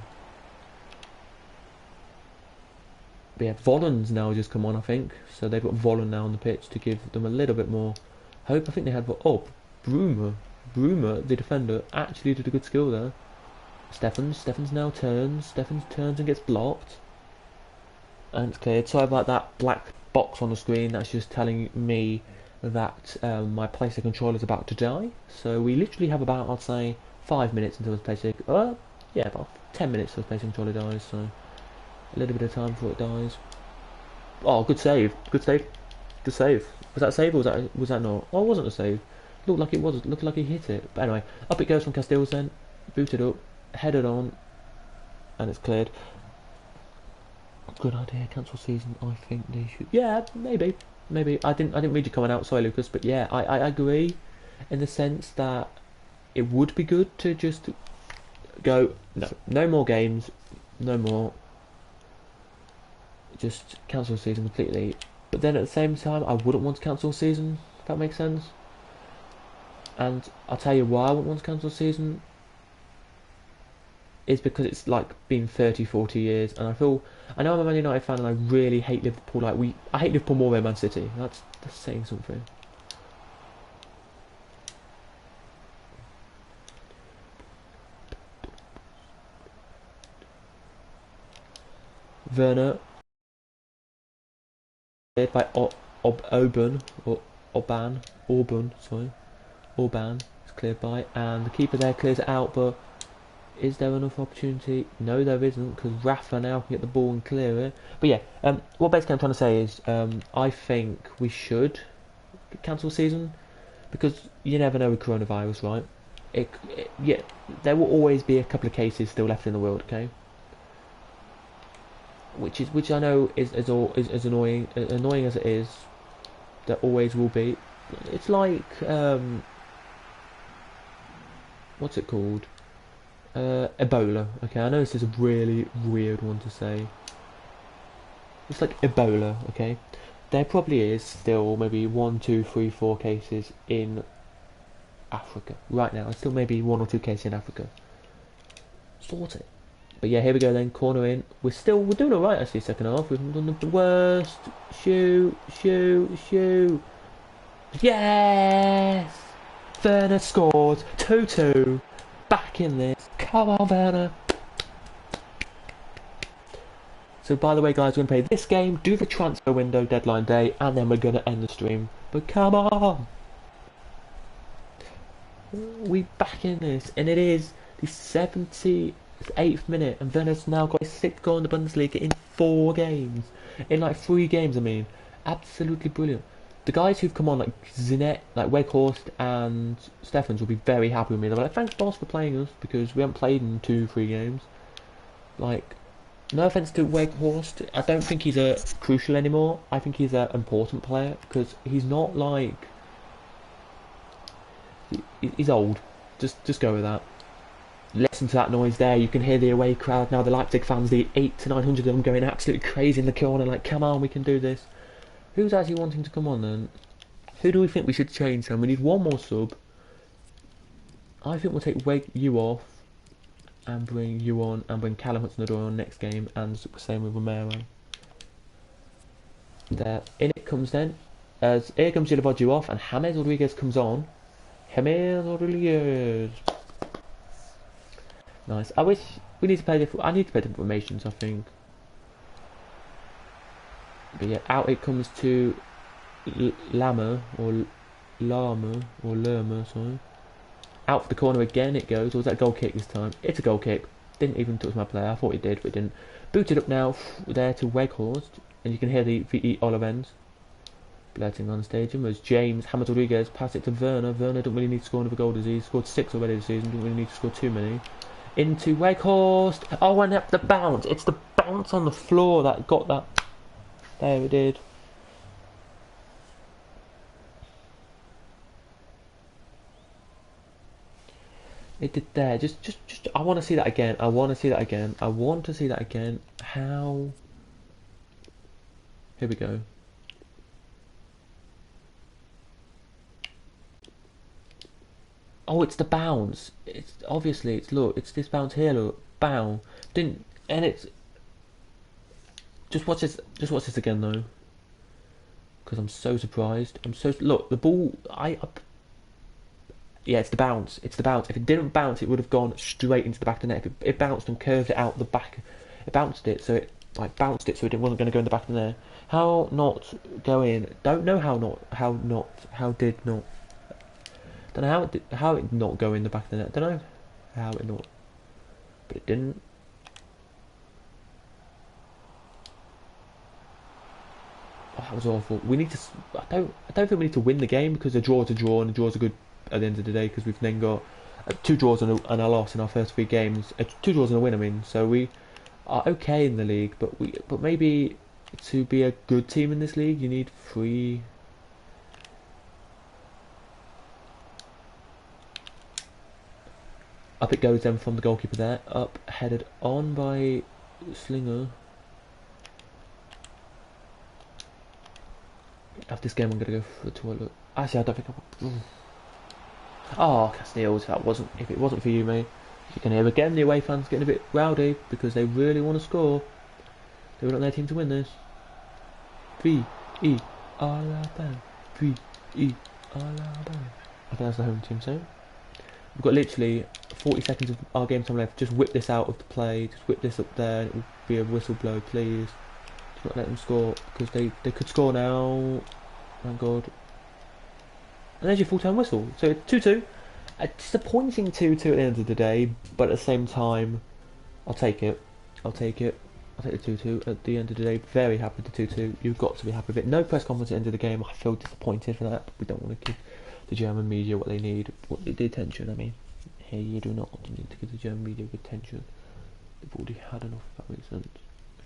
But yeah, Volland's now just come on, I think. So they've got Volland now on the pitch to give them a little bit more hope. I think they had... Oh, Bruma, the defender, actually did a good skill there. Stephens now turns. Stephens turns and gets blocked. And it's cleared. Sorry about that black box on the screen. That's just telling me that my PlayStation controller is about to die. So we literally have about, I'd say, 5 minutes until the PlayStation... yeah, about 10 minutes until the PlayStation controller dies, so... A little bit of time before it dies. Oh, good save. Good save. Was that a save or was that not? Oh, it wasn't a save. Looked like it was. Looked like he hit it. But anyway, up it goes from Castells then. Booted up. Headed on. And it's cleared. Good idea. Cancel season. I think they should. Yeah, maybe. I didn't read you coming out. Sorry, Lucas. But yeah, I agree in the sense that it would be good to just go, no more games. No more. Just cancel the season completely, but then at the same time I wouldn't want to cancel the season, if that makes sense. And I'll tell you why I wouldn't want to cancel the season is because it's like been 30-40 years, and I know I'm a Man United fan and I really hate Liverpool. I hate Liverpool more than Man City. That's saying something. Werner by Orban, sorry. Orban is cleared by, and the keeper there clears it out, but Is there enough opportunity? No, there isn't, because Rafa now can get the ball and clear it. But yeah, what basically I'm trying to say is, I think we should cancel the season, because you never know with coronavirus, right? Yeah, there will always be a couple of cases still left in the world, okay? Which I know is annoying as it is. There always will be. It's like what's it called? Ebola. Okay, I know this is a really weird one to say. It's like Ebola. Okay, there probably is still maybe 1, 2, 3, 4 cases in Africa right now. There's still maybe 1 or 2 cases in Africa. Sort it. But yeah, here we go then. Corner in. We're doing alright actually. Second half. We've done the worst. Shoot. Yes. Werner scored. 2-2. Back in this. Come on, Werner. So by the way, guys, we're going to play this game, do the transfer window deadline day, and then we're going to end the stream. But come on! We back in this, and it is the 78th minute, and Werner's now got his 6th goal in the Bundesliga in 4 games. In like 3 games, I mean. Absolutely brilliant. The guys who've come on, like Zinet, like Weghorst and Steffens, will be very happy with me. They're like, thanks boss for playing us, because we haven't played in 2-3 games. Like, no offense to Weghorst, I don't think he's a crucial anymore. I think he's an important player, because he's not like... He's old. Just go with that. Listen to that noise there. You can hear the away crowd now. The Leipzig fans, the 800 to 900 of them, going absolutely crazy in the corner. Like, come on, we can do this. Who's actually wanting to come on then? Who do we think we should change then? We need one more sub. I think we'll take you off and bring you on and bring Callum Hudson-Odoi on next game, and same with Romero. There, in it comes then. As here comes Gilavodio off, and James Rodriguez comes on. James Rodriguez. Nice. I wish we need to play different. I need to play different formations, I think. But yeah, out it comes to Lerma, sorry. Out for the corner again it goes. Or was that a goal kick this time? It's a goal kick. Didn't even touch my player. I thought it did, but it didn't. Booted up now there to Weghorst. And you can hear the VE Olivens blurting on the stadium as James Rodriguez passed it to Werner. Werner don't really need to score another goal, does he? He's scored 6 already this season. Don't really need to score too many. Into Weghorst. Oh, and up the bounce. It's the bounce on the floor that got that. There it did. It did there. Just. I want to see that again. I want to see that again. How? Here we go. Oh, it's the bounce. It's obviously look. It's this bounce here. Look, bow. Didn't and it's. Just watch this. Just watch this again though. Because I'm so surprised. Look. The ball. Yeah, it's the bounce. If it didn't bounce, it would have gone straight into the back of the net. If it bounced and curved it out the back, it bounced it, so it wasn't going to go in the back of the net. How not go in? Don't know how did not. Don't know how it not go in the back of the net. Don't know how it not, but it didn't. Oh, that was awful. We need to. I don't think we need to win the game, because a draw's a draw and a draw's a good. At the end of the day, because we've then got 2 draws and a loss in our first 3 games. 2 draws and a win, I mean. So we are okay in the league, but maybe to be a good team in this league, you need 3. Up it goes then from the goalkeeper there. Up, headed on by Slinger. After this game, I'm gonna go for the toilet. Actually, I don't think I will. Oh, Castells, if it wasn't for you, mate. You can hear again the away fans getting a bit rowdy because they really want to score. They want their team to win this. V-E Alabama. V-E Alabama. I think that's the home team saying. We've got literally 40 seconds of our game time left. Just whip this out of the play. Just whip this up there. It will be a whistle blow, please. Just not let them score, because they could score now. Thank God. And there's your full-time whistle. So it's 2-2. A disappointing 2-2 at the end of the day, but at the same time, I'll take it. I'll take it. I'll take the 2-2 at the end of the day. Very happy with the 2-2. You've got to be happy with it. No press conference at the end of the game. I feel disappointed for that. We don't want to give the German media what they need. The attention, I mean. Here you do not need to give the German media attention. They've already had enough, if that makes sense.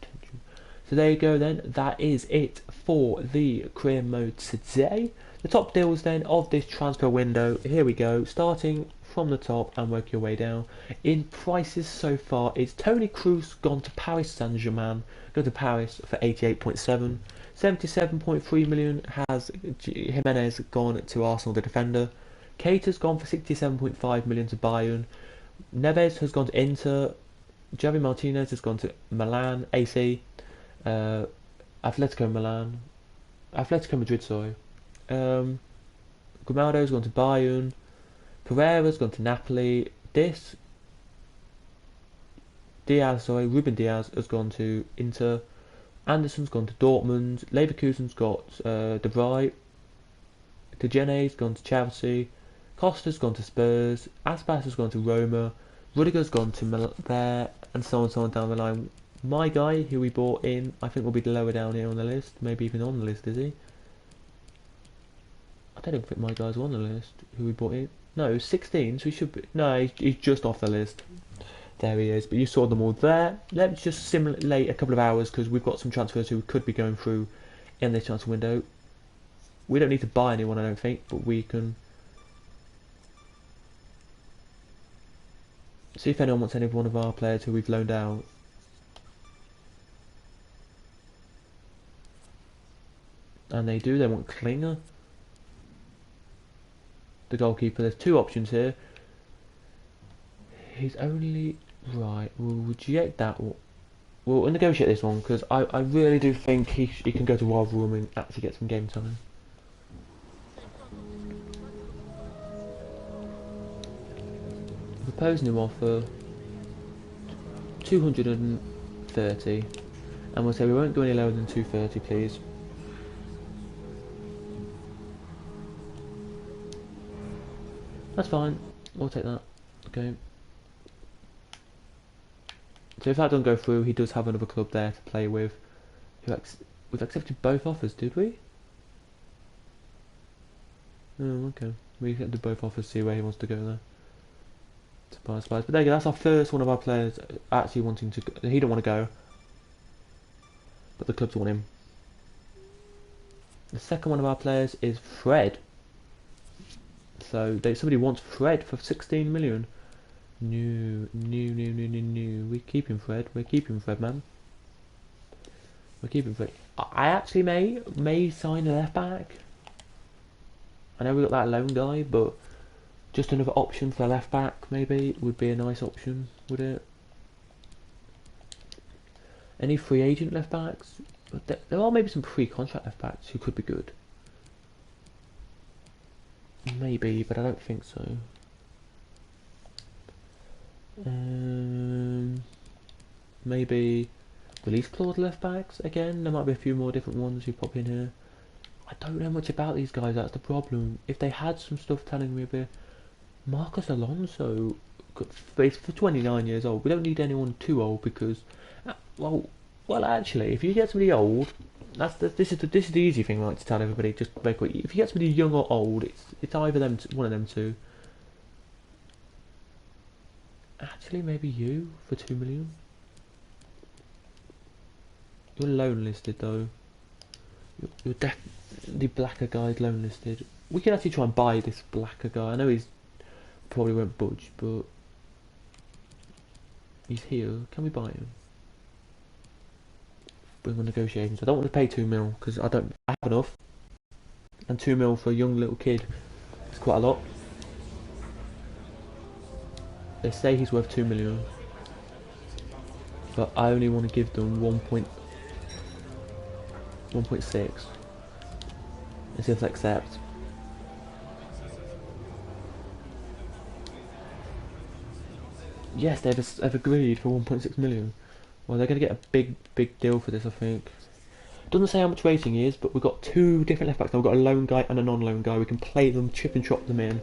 Attention. So there you go then. That is it for the career mode today. The top deals then of this transfer window. Here we go. Starting from the top and work your way down. In prices so far, it's Toni Kroos gone to Paris Saint-Germain. Go to Paris for 88.7. 77.3 million has Jimenez gone to Arsenal, the defender. Keita's gone for 67.5 million to Bayern. Neves has gone to Inter. Javi Martinez has gone to Milan, AC. Atletico Madrid, sorry. Grimaldo's gone to Bayern. Pereira's gone to Napoli. Ruben Diaz has gone to Inter. Anderson's gone to Dortmund. Leverkusen's got De Vrij. Dejene's gone to Chelsea. Costa's gone to Spurs. Aspas has gone to Roma. Rudiger's gone to there, and so on down the line. My guy, who we bought in, I think will be lower down here on the list. Maybe even on the list, is he? I don't even think my guy's on the list. Who we bought in? No, 16, so he should be. No, he's just off the list. There he is. But you saw them all there. Let's just simulate a couple of hours because we've got some transfers who could be going through in this transfer window. We don't need to buy anyone, I don't think, but we can see if anyone wants any of one of our players who we've loaned out. And they do. They want Klinger, the goalkeeper. There's two options here. He's only right. We'll reject that. We'll negotiate this one because I really do think he can go to Wild Room and actually get some game time. Proposing him offer 230, and we'll say we won't go any lower than 230, please. That's fine. We'll take that. Okay. So if that doesn't go through, he does have another club there to play with. We've accepted both offers, did we? Oh, okay. We accepted both offers. See where he wants to go there. Surprise, surprise. But there you go. That's our first one of our players actually wanting to. He don't want to go, but the clubs want him. The second one of our players is Fred. So somebody wants Fred for 16 million. No. We're keeping Fred. We're keeping Fred, man. We're keeping Fred. I actually may sign a left back. I know we got that lone guy, but just another option for a left back maybe would be a nice option, would it? Any free agent left backs? There are maybe some pre-contract left backs who could be good. Maybe, but I don't think so. Maybe release clause left backs again. There might be a few more different ones who pop in here. I don't know much about these guys. That's the problem. If they had some stuff telling me a bit, Marcus Alonso, for 29 years old. We don't need anyone too old because, well, actually, if you get somebody old. This is the easy thing I like to tell everybody. Just very quick. If you get somebody young or old, it's either one of them two. Actually, maybe you for 2 million. You're loan listed though. You're definitely blacker guy's loan listed. We can actually try and buy this blacker guy. I know he's probably won't budge, but he's here. Can we buy him? Bring on negotiations. I don't want to pay 2 mil because I have enough, and 2 mil for a young little kid is quite a lot. They say he's worth 2 million, but I only want to give them 1.6 and see if they accept. Yes, they've agreed for 1.6 million. Well, they're going to get a big deal for this, I think. Doesn't say how much rating he is, but we've got two different left backs now. We've got a lone guy and a non-lone guy. We can play them, chip and chop them in.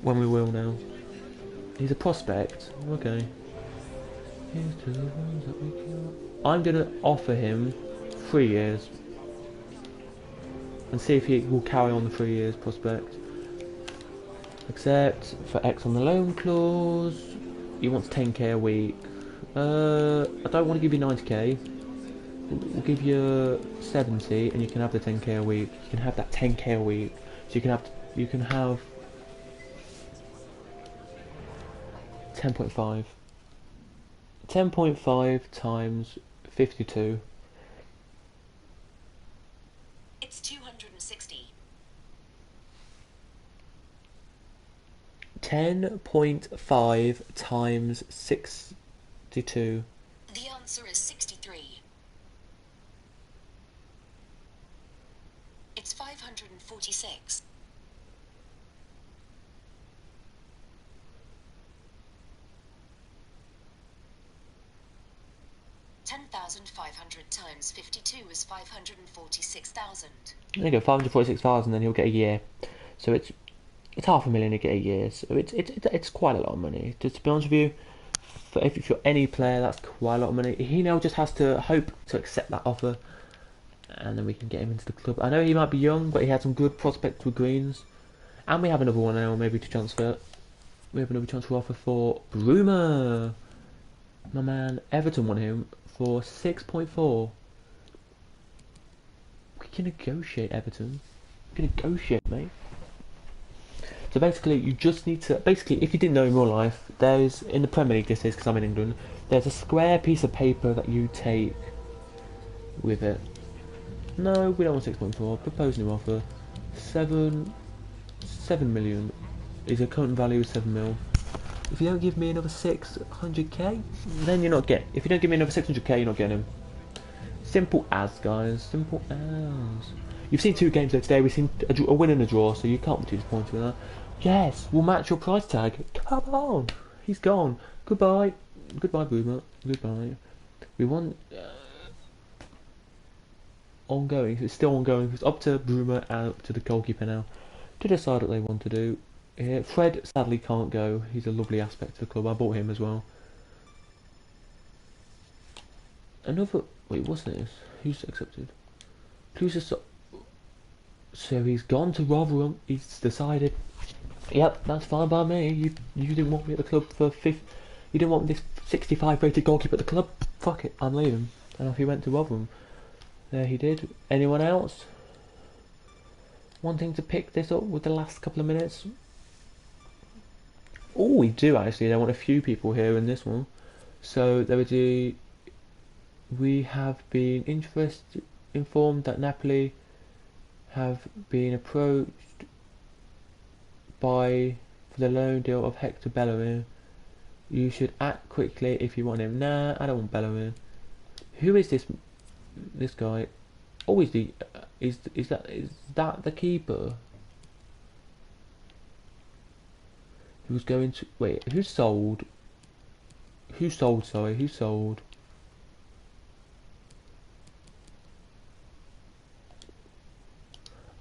when we will now. He's a prospect. Okay. Here's to the ones that we can... I'm going to offer him 3 years. And see if he will carry on the 3 years prospect. Except for X on the loan clause. He wants 10k a week. I don't want to give you 90k. We'll give you 70 and you can have the 10k a week. You can have that 10k a week. So you can have 10.5. 10.5 times 52. It's 260. 10.5 times 62. The answer is 63. It's 546. $10,500 times 52 is 546,000. There you go, 546,000, then he'll get a year. So it's $500,000 to get a year. So it's quite a lot of money. To be honest with you, if you're any player, that's quite a lot of money. He now just has to hope to accept that offer, and then we can get him into the club. I know he might be young, but he had some good prospects with Greens, and we have another one now, maybe to transfer. We have another transfer offer for Bruma. My man, Everton won him for 6.4. We can negotiate, Everton. We can negotiate, mate. So basically, you just need to... Basically, if you didn't know in real life, there's... In the Premier League, this is, because I'm in England, there's a square piece of paper that you take with it. No, we don't want 6.4. Propose new offer. 7 million is a current value of 7 mil. If you don't give me another 600k, then you're not getting... If you don't give me another 600k, you're not getting him. Simple as, guys. Simple as. You've seen 2 games there today. We've seen a win and a draw, so you can't be too disappointed with that. Yes, we'll match your price tag. Come on. He's gone. Goodbye. Goodbye, Boomer. Goodbye. We want... ongoing. It's still ongoing. It's up to Boomer and up to the goalkeeper now to decide what they want to do. Fred sadly can't go. He's a lovely aspect to the club. I bought him as well. Another... Wait, what's this? Who's accepted? Who's a... So he's gone to Rotherham. He's decided... Yep, that's fine by me. You didn't want me at the club for 5th. You didn't want this 65 rated goalkeeper at the club. Fuck it, I'm leaving. And off he went to Rotherham. There he did. Anyone else wanting to pick this up with the last couple of minutes? Oh, we do actually. There want a few people here in this one. So there was we have been informed that Napoli have been approached for the loan deal of Hector Bellerin. You should act quickly if you want him. Nah, I don't want Bellerin. Who is this guy? Oh, is that the keeper? Who's going to... Wait, who sold? Sorry, who sold?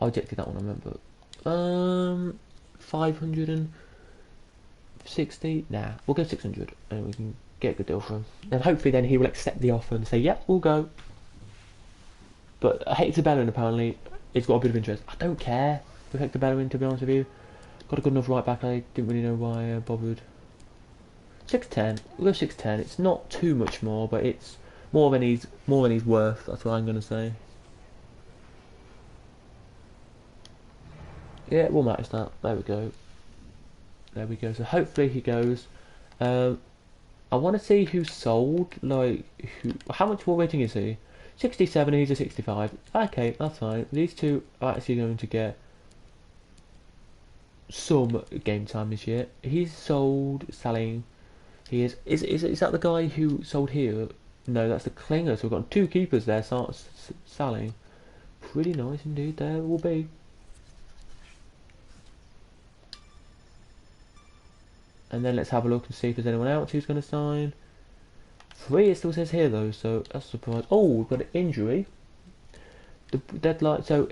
I rejected that one, I remember. 560? Nah, we'll go 600 and we can get a good deal for him. And hopefully then he will accept the offer and say, yep, we'll go. But Hector Bellerin apparently, it's got a bit of interest. I don't care with Hector Bellerin, to be honest with you. Got a good enough right back, I didn't really know why I bothered. 610, we'll go 610. It's not too much more, but it's more than he's worth, that's what I'm going to say. Yeah, we'll match that. There we go. There we go. So hopefully he goes. I want to see who sold. Like, how much more rating is he? 67. He's a 65. Okay, that's fine. These two are actually going to get some game time this year. He's selling. He is. Is that the guy who sold here? No, that's the Klinger. So we've got 2 keepers there. Selling. Pretty nice indeed. There will be. And then let's have a look and see if there's anyone else who's going to sign. 3 it still says here though, so that's a surprise. Oh, we've got an injury. The deadline. So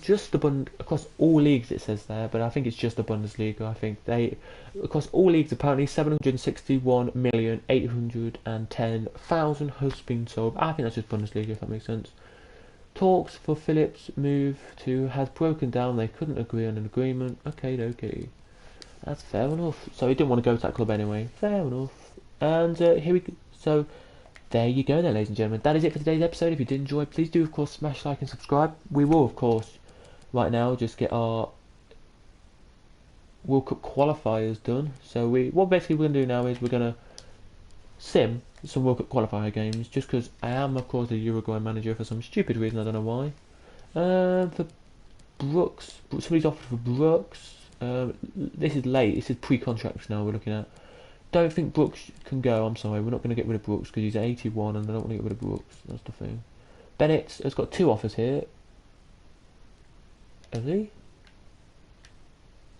just the across all leagues it says there, but I think it's just the Bundesliga. I think they across all leagues apparently 761,810,000 has been sold. I think that's just Bundesliga if that makes sense. Talks for Phillips' move to has broken down. They couldn't agree on an agreement. Okay. That's fair enough. So he didn't want to go to that club anyway. Fair enough. And here we go. So there you go then, ladies and gentlemen. That is it for today's episode. If you did enjoy, please do, of course, smash like and subscribe. We will, of course, right now just get our World Cup qualifiers done. So what basically we're going to do now is we're going to sim some World Cup qualifier games, just because I am, of course, the Uruguay manager for some stupid reason. I don't know why. For Brooks, somebody's offered for Brooks. This is late. This is pre-contracts now we're looking at. Don't think Brooks can go. I'm sorry. We're not going to get rid of Brooks because he's 81 and I don't want to get rid of Brooks. That's the thing. Bennett has got 2 offers here. Has he?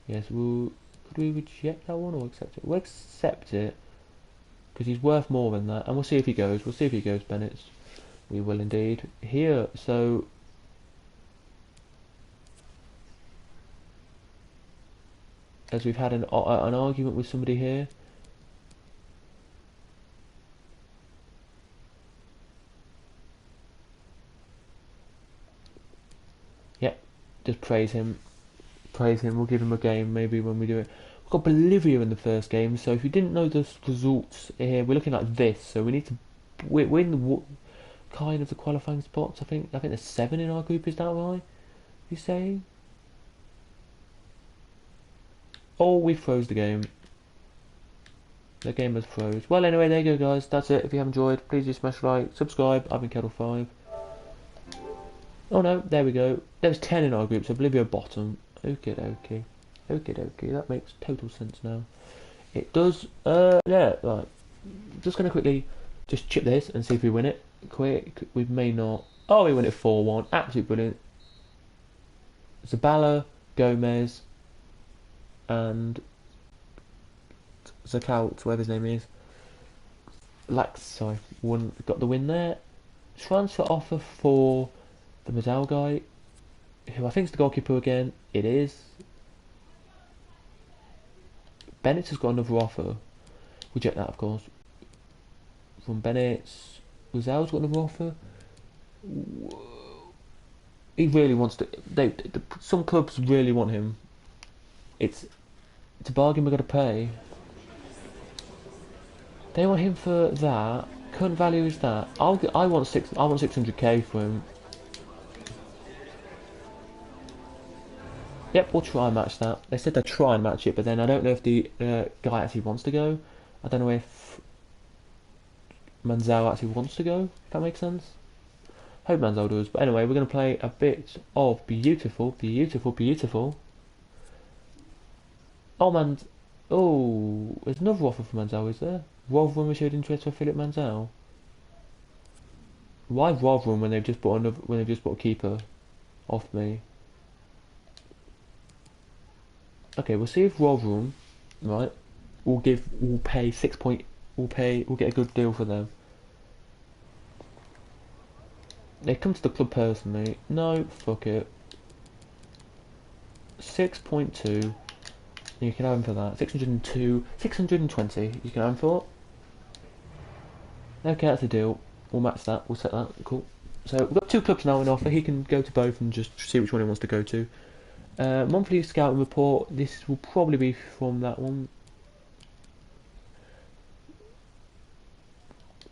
Yes. Could we reject that one or accept it? We'll accept it because he's worth more than that. And we'll see if he goes. We'll see if he goes, Bennett. We will indeed. Here. So as we've had an argument with somebody here. Yep, just praise him. We'll give him a game maybe when we do it. We've got Bolivia in the first game, so if you didn't know the results here, we're looking like this. So we need to win the kind of the qualifying spots. I think there's 7 in our group. Is that right? You saying? Oh, we froze the game. The game has froze. Well, anyway, there you go, guys. That's it. If you have enjoyed, please do smash like, subscribe. I've been Kettle5. Oh no, there we go. There was 10 in our group, so Bolivia bottom. Okay. That makes total sense now. It does. Yeah. Right. Just gonna quickly just chip this and see if we win it. Quick. We may not. Oh, we win it 4-1. Absolutely brilliant. Zabala, Gomez, and Zakout, whatever his name is. Sorry, got the win there. Transfer offer for the Mazal guy, who I think is the goalkeeper again. It is. Bennett has got another offer. Reject that, of course. From Bennett. Mazal's got another offer. He really wants to. Some clubs really want him. It's a bargain we've got to pay. They want him for that. Current value is that. I want 600k for him. Yep, we'll try and match that. They said they'd try and match it, but then I don't know if the guy actually wants to go. I don't know if Manzao actually wants to go, if that makes sense. Hope Manzao does. But anyway, we're going to play a bit of beautiful. Oh, oh, there's another offer for Manzao, is there? Rotherham showed interest for Philip Manzao. Why Rotherham when they've just bought a keeper off me? Okay, we'll see if Rotherham, right, we'll pay we'll get a good deal for them. They come to the club personally. No, fuck it. 6.2. You can have him for that. 620. You can have him for. Okay, that's a deal. We'll match that. We'll set that. Cool. So we've got 2 clubs now in offer. He can go to both and just see which one he wants to go to. Monthly scouting report. This will probably be from that one.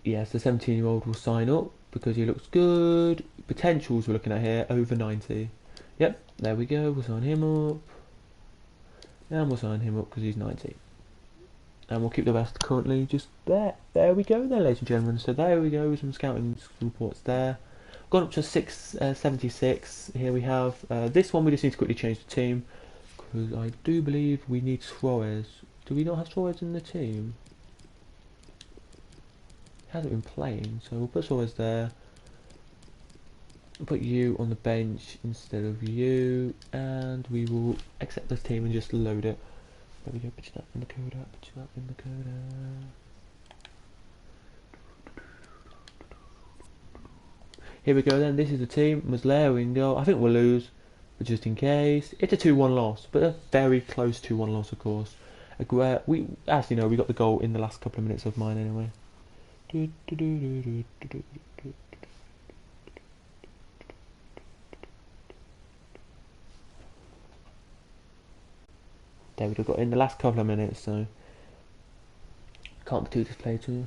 Yes, the 17-year-old will sign up because he looks good. Potentials we're looking at here over 90. Yep, there we go. We'll sign him up. And we'll sign him up because he's 90. And we'll keep the rest currently just there. There we go then, ladies and gentlemen. So there we go, some scouting reports there. Gone up to 676. Here we have this one. We just need to quickly change the team because I do believe we need Suarez. Do we not have Suarez in the team? He hasn't been playing, so we'll put Suarez there. We'll put you on the bench instead of you, and we will accept this team and just load it. There we go. Put that in the coder. Put that in the coder. Here we go then. This is the team. Muslera in goal. I think we'll lose, but just in case, it's a 2-1 loss, but a very close 2-1 loss, of course. We actually no, we got the goal in the last couple of minutes of mine anyway. There we go. Got in the last couple of minutes, so can't be too displayed too.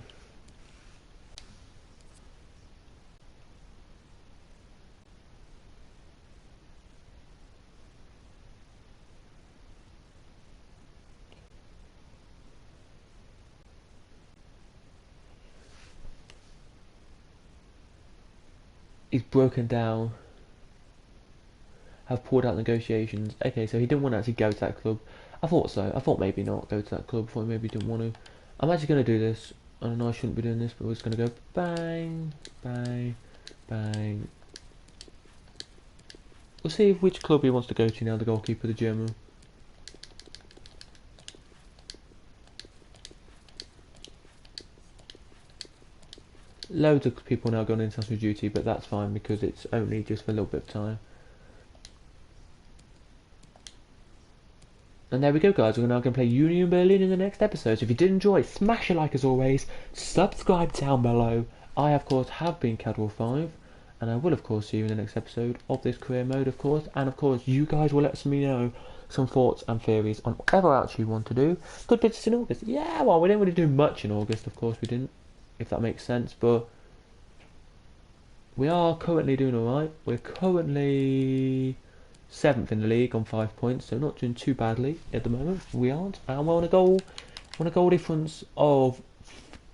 He's broken down. Have pulled out negotiations. Okay, so he didn't want to actually go to that club. I thought so. I thought maybe not go to that club. I thought maybe he didn't want to. I'm actually going to do this. I don't know, I shouldn't be doing this, but we're just going to go bang, bang, bang. We'll see which club he wants to go to now, the goalkeeper, the German. Loads of people now going on international duty, but that's fine because it's only just for a little bit of time. And there we go, guys. We're now going to play Union Berlin in the next episode. So if you did enjoy, smash a like as always. Subscribe down below. I, of course, have been Cadwell5. And I will, of course, see you in the next episode of this career mode, of course. And, of course, you guys will let me know some thoughts and theories on whatever else you want to do. Good bits in August. Yeah, well, we didn't really do much in August, of course we didn't. If that makes sense. But we are currently doing alright. We're currently 7th in the league on 5 points, so not doing too badly at the moment. We aren't, and we're on a goal difference of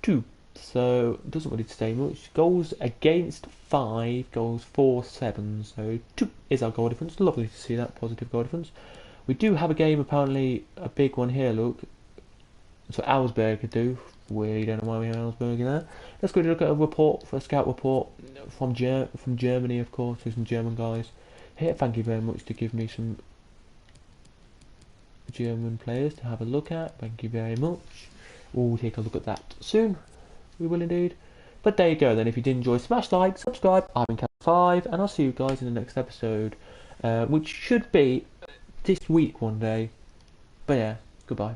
2, so it doesn't really say much. Goals against 5, goals for 7, so 2 is our goal difference. Lovely to see that positive goal difference. We do have a game, apparently a big one here. Look, that's what Augsburg could do. We don't know why we have Augsburg in there. Let's go to look at a scout report from Germany, of course. There's some German guys. Here, thank you very much to give me some German players to have a look at. Thank you very much. We'll take a look at that soon. We will indeed. But there you go then. If you did enjoy, smash like, subscribe. I've been Cat5, and I'll see you guys in the next episode, which should be this week one day. But yeah, goodbye.